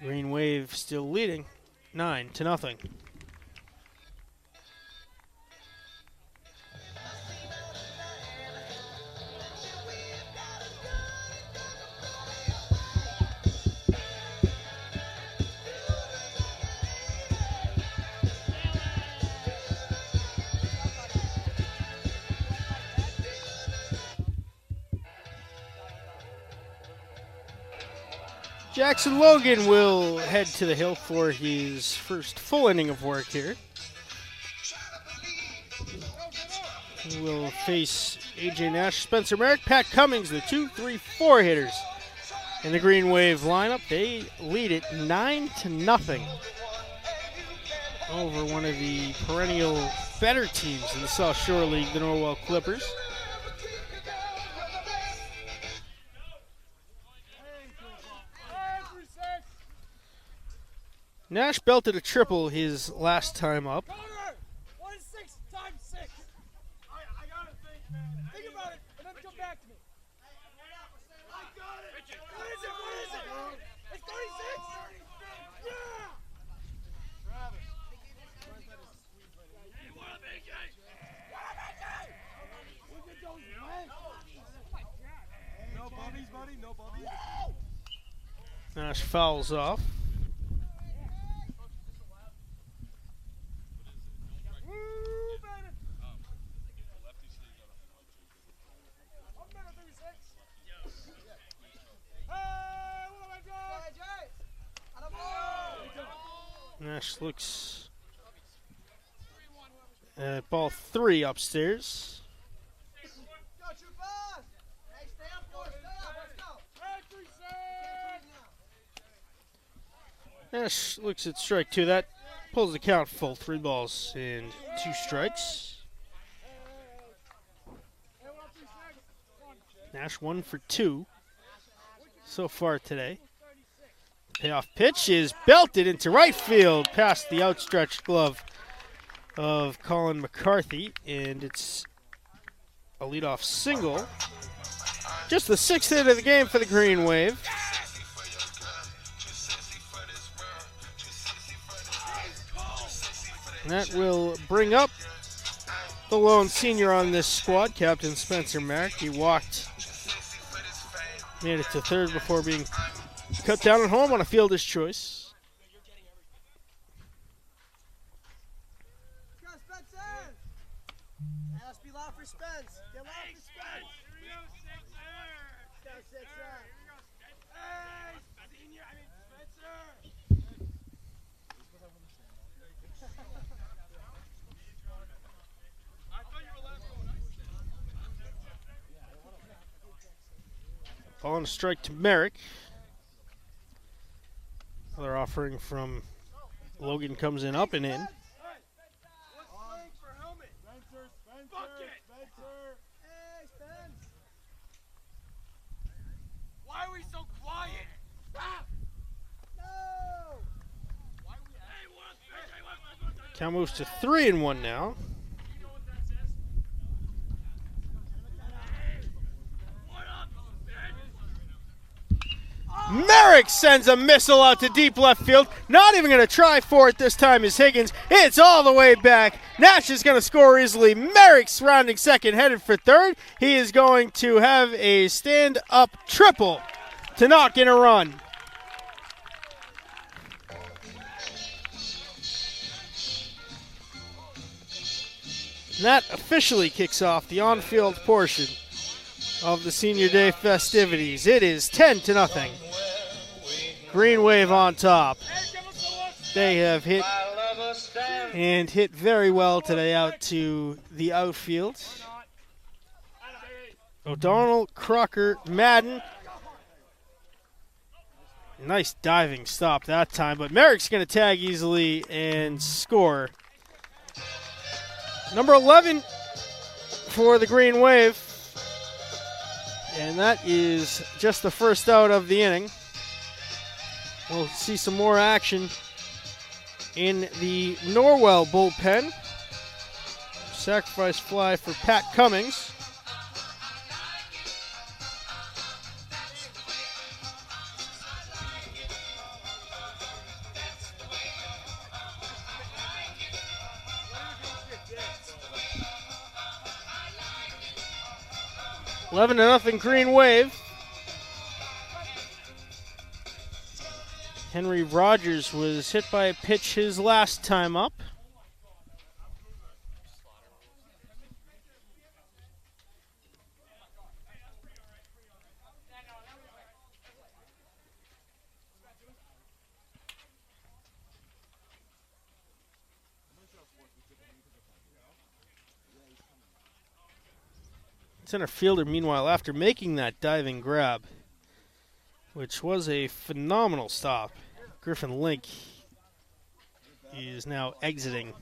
Green Wave still leading 9-0. Jackson Logan will head to the hill for his first full inning of work here. He will face A.J. Nash, Spencer Merrick, Pat Cummings, the 2, 3, 4 hitters in the Green Wave lineup. They lead it 9-0 over one of the perennial better teams in the South Shore League, the Norwell Clippers. Nash belted a triple his last time up. What is 6 times 6? I gotta think, man. Think about it, and then come back to me. I got it. What is it? What is it? It's 36. Yeah. Travis. Hey, what up, AJ? What up, AJ? Look at those legs. No bubbies, buddy. No bubbies. Nash fouls off. Nash looks at ball 3 upstairs. Nash looks at strike 2. That pulls the count full. 3 balls and 2 strikes. Nash 1 for 2 so far today. Payoff pitch is belted into right field past the outstretched glove of Colin McCarthy, and it's a leadoff single. Just the 6th hit of the game for the Green Wave. And that will bring up the lone senior on this squad, Captain Spencer Merrick. He made it to 3rd before being cut down at home on a fielder's choice. Go, Spencer! Let's be loud for Spence. Get loud for Spence. Here we go, Sixer! Go, Sixer! Hey, Senior! I mean, Spencer! I thought you were laughing when I said. Ball and a strike to Merrick. Another offering from Logan comes in up and in. What's playing for helmet? Spencer! Fuck it! Spencer! Hey, Spence! Why are we so quiet? Stop! No! Why are we Count moves to 3-1 now. You know what that says? What up, Spence? Merrick sends a missile out to deep left field. Not even going to try for it this time is Higgins. It's all the way back. Nash is going to score easily. Merrick's rounding second, headed for 3rd. He is going to have a stand-up triple to knock in a run. And that officially kicks off the on-field portion of the Senior Day festivities. It is 10-0. Green Wave on top. They have hit and hit very well today out to the outfield. O'Donnell, Crocker, Madden. Nice diving stop that time, but Merrick's going to tag easily and score. Number 11 for the Green Wave. And that is just the first out of the inning. We'll see some more action in the Norwell bullpen. Sacrifice fly for Pat Cummings. Eleven to nothing Green Wave. Henry Rogers was hit by a pitch his last time up. Center fielder, meanwhile, after making that diving grab, which was a phenomenal stop, Griffin Link is now exiting.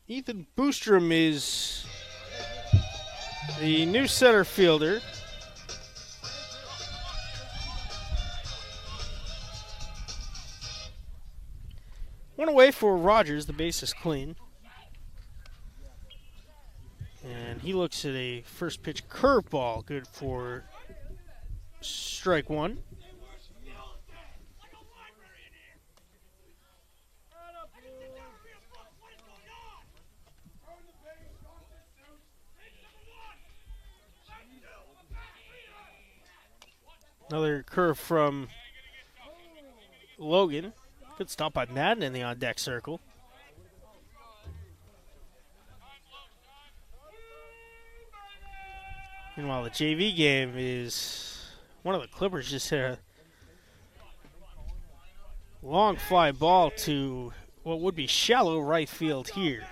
Ethan Boostrom is the new center fielder. One away for Rogers. The base is clean. And he looks at a first pitch curveball. Good for strike one. Another curve from Logan. Good stop by Madden in the on-deck circle. Meanwhile, the JV game is one of the Clippers just hit a long fly ball to what would be shallow right field here.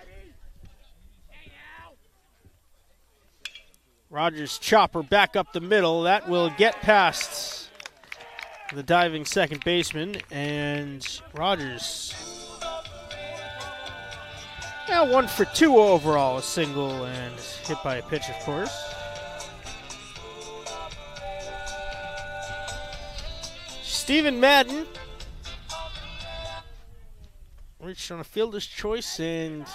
Rogers chopper back up the middle. That will get past the diving second baseman, and Rogers now 1 for 2 overall, a single and hit by a pitch, of course. Stephen Madden reached on a fielder's choice and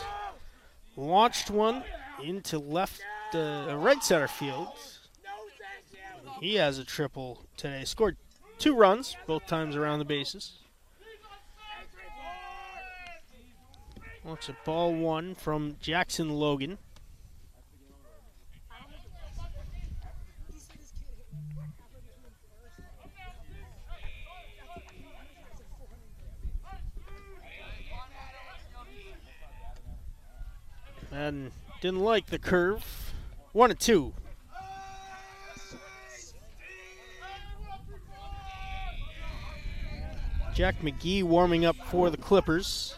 launched one into right center field. He has a triple today. Scored 2 runs, both times around the bases. Well, it's a ball 1 from Jackson Logan. And didn't like the curve. 1-2. Jack McGee warming up for the Clippers.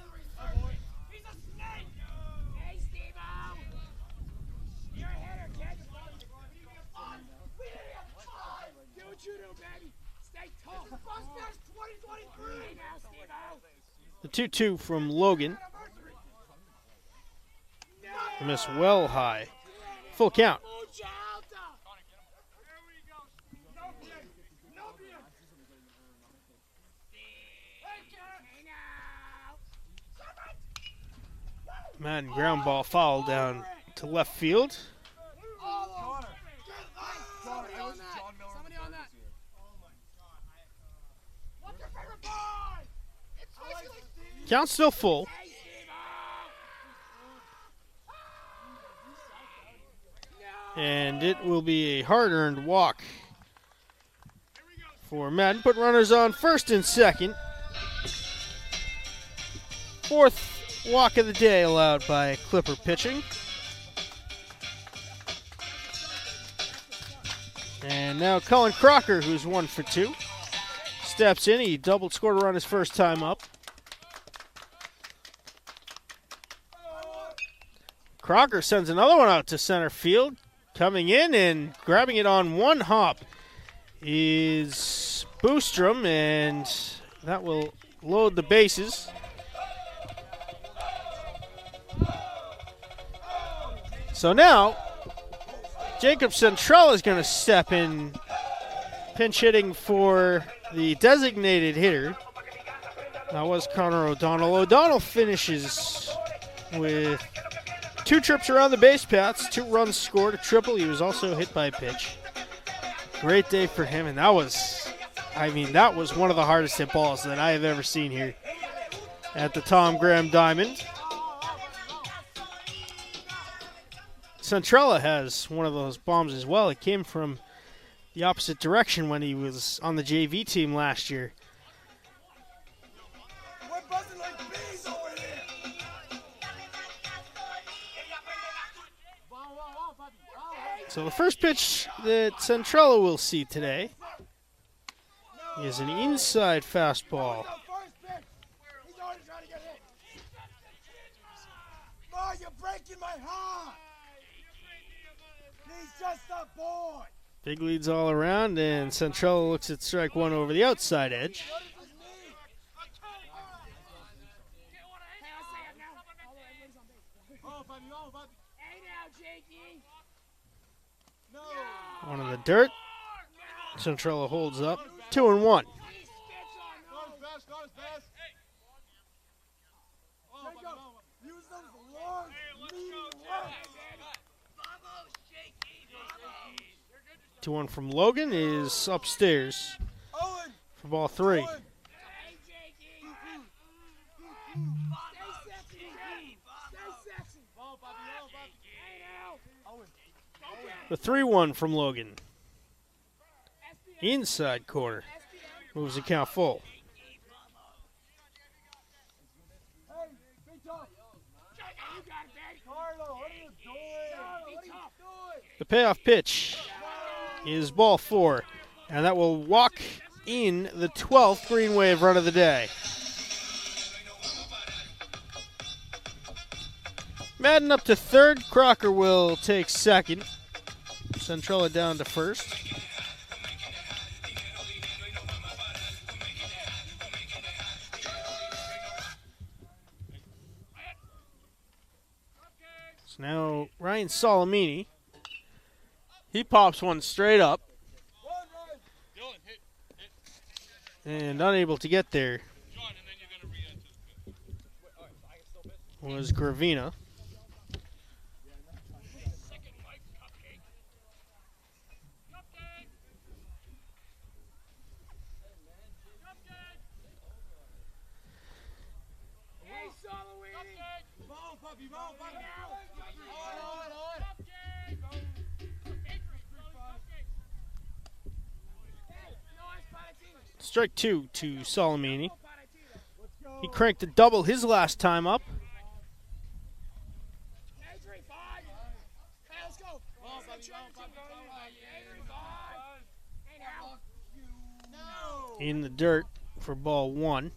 The 2-2 from Logan. Miss well high. Full count. Man, ground ball foul down to left field. Count still full. And it will be a hard-earned walk for Madden. Put runners on first and second. Fourth walk of the day allowed by Clipper pitching. And now Colin Crocker, who's 1 for 2, steps in. He scored a run his first time up. Crocker sends another one out to center field. Coming in and grabbing it on one hop is Boostrom, and that will load the bases. So now, Jacob Centrella is going to step in, pinch hitting for the designated hitter. That was Connor O'Donnell. O'Donnell finishes with 2 trips around the base paths, 2 runs scored, a triple. He was also hit by a pitch. Great day for him, and that was one of the hardest hit balls that I have ever seen here at the Tom Graham Diamond. Centrella has one of those bombs as well. It came from the opposite direction when he was on the JV team last year. We're buzzing like bees over here. So the first pitch that Centrella will see today is an inside fastball. First pitch. He's already trying to get hit. Ma, you're breaking my heart. He's just a boy. Big leads all around, and Centrella looks at strike 1 over the outside edge. One in the dirt. Centrella holds up. 2-1. Use those long, meaty words. 2-1 from Logan is upstairs Owen, for ball 3. Owen. The 3-1 from Logan. Inside corner. Moves the count full. Hey, big top. Carlo, what are you doing? The payoff pitch is ball 4, and that will walk in the 12th Green Wave run of the day. Madden up to third. Crocker will take second. Centrella down to first. So now Ryan Solomini. He pops one straight up. And unable to get there was Gravina. Strike 2 to Solomini. He cranked a double his last time up. In the dirt for ball 1.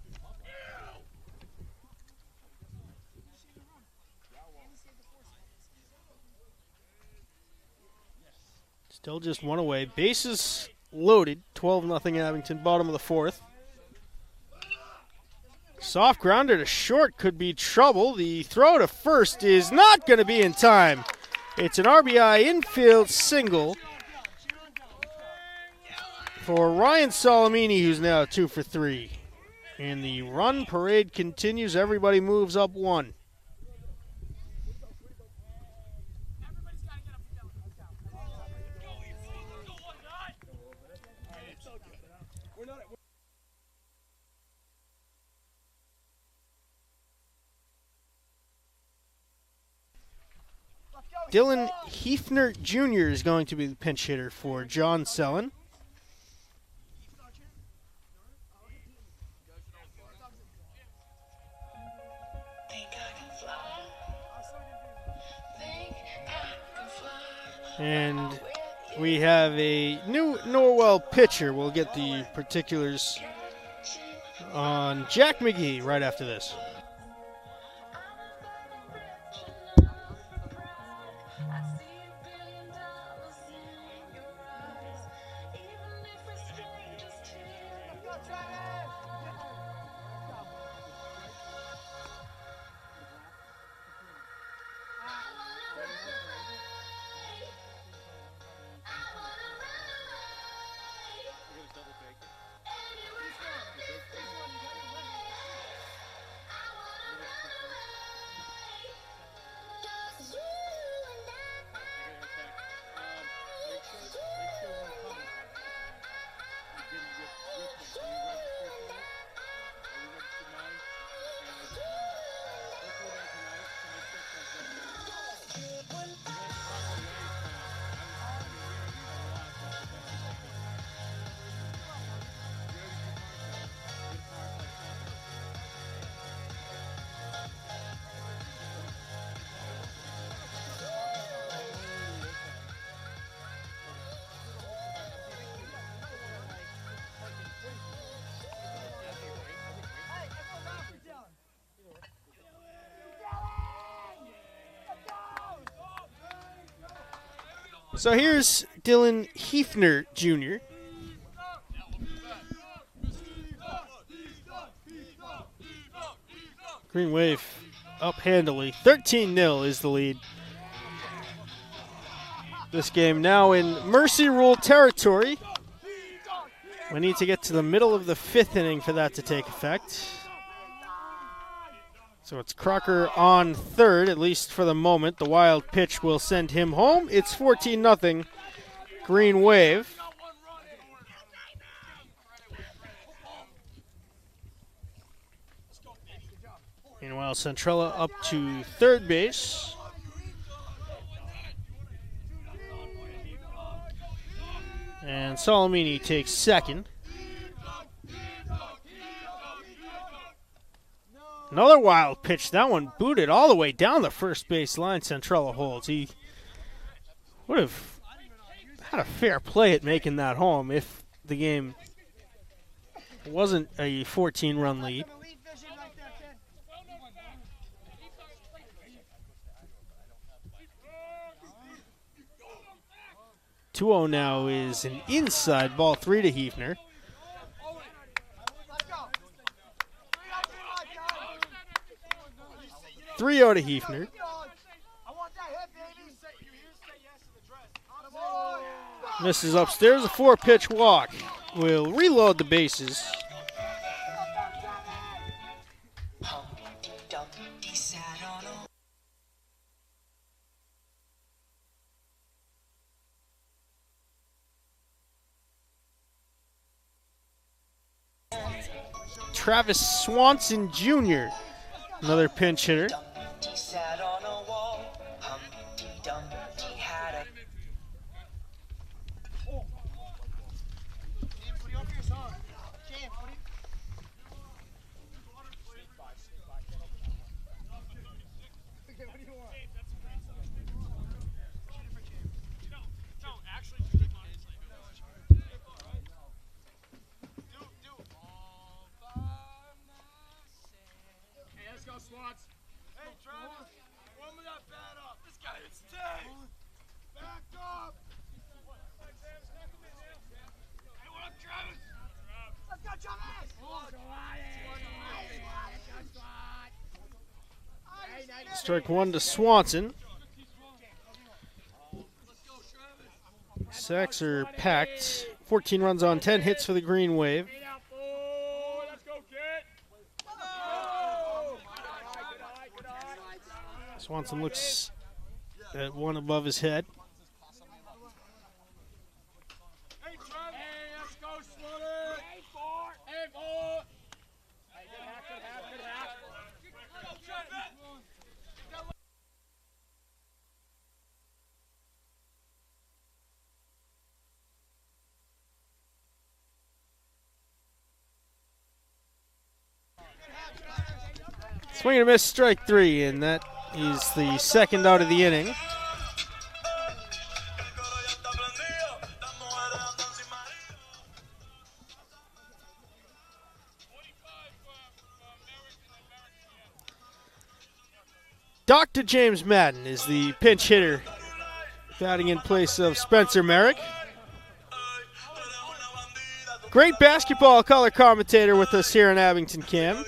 Still just one away. Bases loaded. 12-0 Abington, bottom of the 4th. Soft grounder to short could be trouble. The throw to first is not going to be in time. It's an RBI infield single for Ryan Solomini, who's now 2 for 3. And the run parade continues. Everybody moves up 1. Let's go, Dylan Hefner Jr. is going to be the pinch hitter for John Sellen. And we have a new Norwell pitcher. We'll get the particulars on Jack McGee right after this. So here's Dylan Hefner Jr. Green Wave up handily. 13-0 is the lead. This game now in Mercy Rule territory. We need to get to the middle of the 5th inning for that to take effect. So it's Crocker on third, at least for the moment. The wild pitch will send him home. It's 14-0 Green Wave. Meanwhile, Centrella up to third base. And Solomini takes second. Another wild pitch. That one booted all the way down the first base line. Centrella holds. He would have had a fair play at making that home if the game wasn't a 14-run lead. (2-0) now is an inside ball. 3 to Hefner. 3-0 to Hefner. Misses upstairs. A 4-pitch walk. Will reload the bases. Travis Swanson Jr., another pinch hitter. Hey, Travis, warm that bat up. This guy is dead. Back up. Hey, what up, Travis? Let's go, Travis. Strike one to Swanson. Sacks are packed. 14 runs on 10 hits for the Green Wave. Swanson looks at one above his head. Hey, Travis. Hey, let's go, Swanner. Hey, four. Hey, four. Hey, good half, good half, good half. Go, Travis. 1-0 Swing and a miss, strike 3, and that is the second out of the inning. Dr. James Madden is the pinch hitter, batting in place of Spencer Merrick. Great basketball color commentator with us here in Abington, Cam.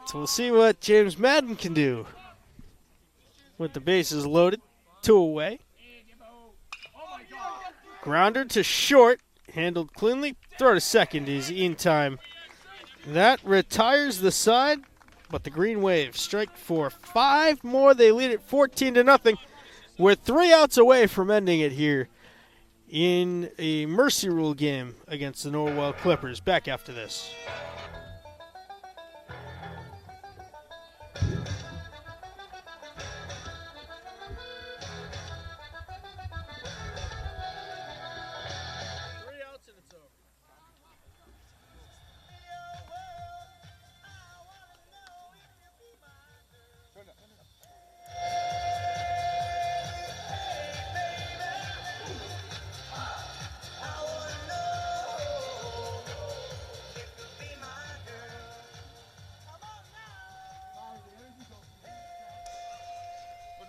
So we'll see what James Madden can do with the bases loaded. 2 away. Grounder to short. Handled cleanly. Throw to second is in time. That retires the side, but the Green Wave strike for 5 more. They lead it 14-0. We're 3 outs away from ending it here in a mercy rule game against the Norwell Clippers. Back after this.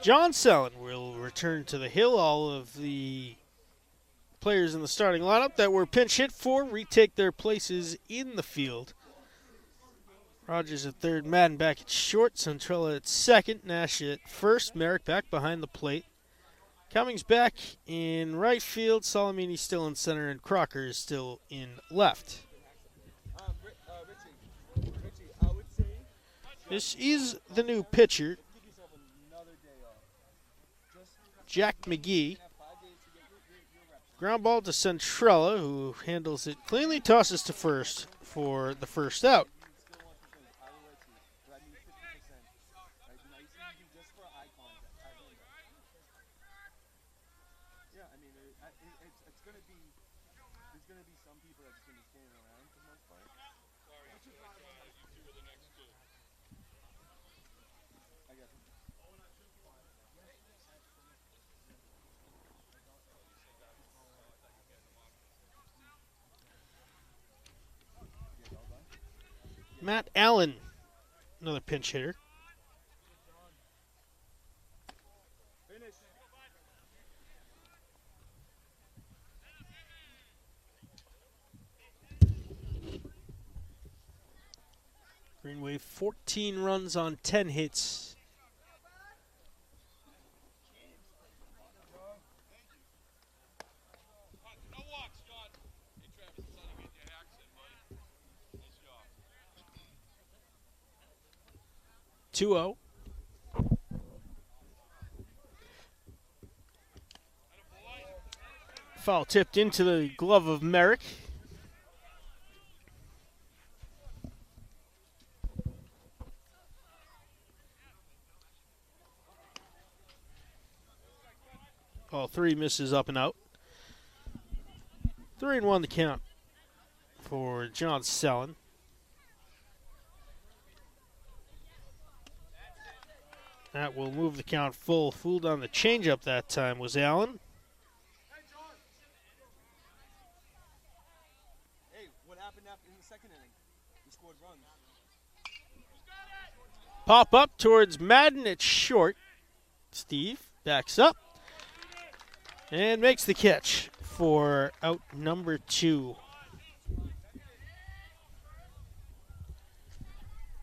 John Sellen will return to the hill. All of the players in the starting lineup that were pinch hit for retake their places in the field. Rogers at third, Madden back at short, Centrella at second, Nash at first, Merrick back behind the plate. Cummings back in right field, Salamini still in center, and Crocker is still in left. This is the new pitcher, Jack McGee. Ground ball to Centrella, who handles it cleanly, tosses to first for the first out. Matt Allen, another pinch hitter. Green Wave 14 runs on 10 hits. Two-0. Foul tipped into the glove of Merrick. Ball 3 misses up and out. 3-1 the count for John Sellen. That will move the count full. Fooled on the changeup that time was Allen. Hey, what happened in the second inning? We scored runs. Pop up towards Madden at short. Steve backs up and makes the catch for out number 2.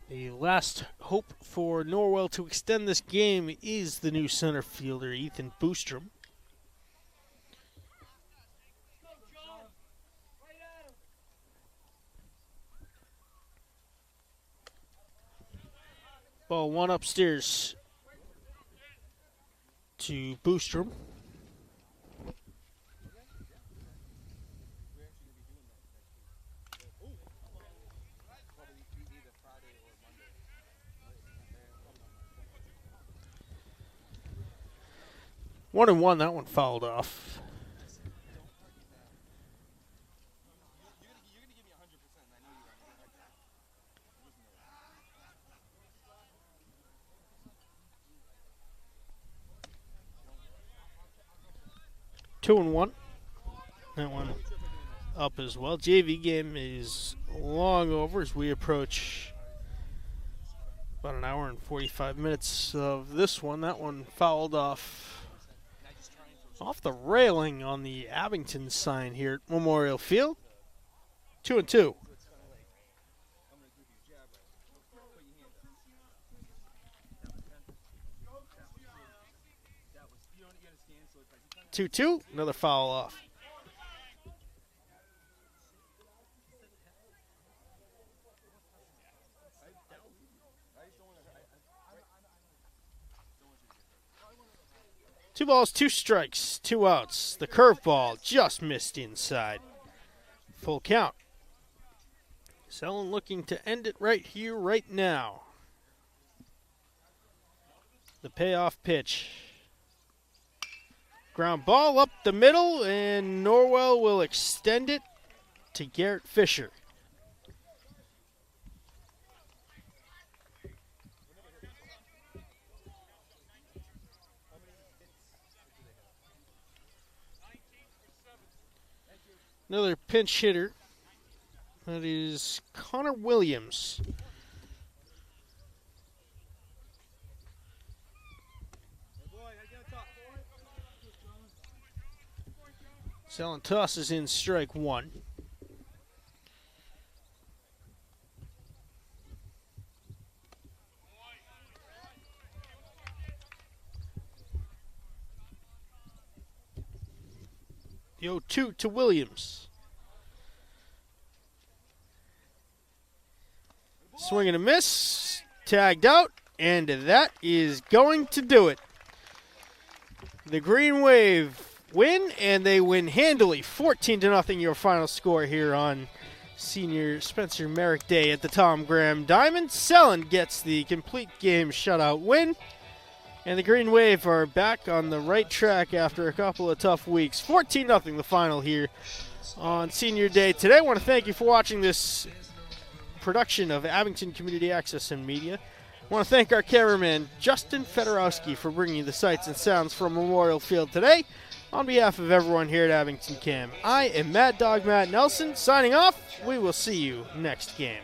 The last hope for Norwell to extend this game is the new center fielder, Ethan Boostrom. Ball 1 upstairs to Boostrom. 1-1, that one fouled off. Two and one. That one up as well. JV game is long over as we approach about an hour and 45 minutes of this one. That one fouled off the railing on the Abington sign here at Memorial Field. 2 and 2. Two, another foul off. Two balls, two strikes, two outs. The curveball just missed inside. Full count. Sellen looking to end it right here, right now. The payoff pitch. Ground ball up the middle, and Norwell will extend it to Garrett Fisher. Another pinch hitter. That is Connor Williams. Sellen tosses in strike one. The 0-2 to Williams. Swing and a miss. Tagged out. And that is going to do it. The Green Wave win, and they win handily. 14-0 your final score here on Senior Spencer Merrick Day at the Tom Graham Diamond. Sellen gets the complete game shutout win. And the Green Wave are back on the right track after a couple of tough weeks. 14-0 the final here on Senior Day today. I want to thank you for watching this production of Abington Community Access and Media. I want to thank our cameraman, Justin Fedorowski, for bringing you the sights and sounds from Memorial Field today. On behalf of everyone here at Abington Cam, I am Mad Dog Matt Nelson, signing off. We will see you next game.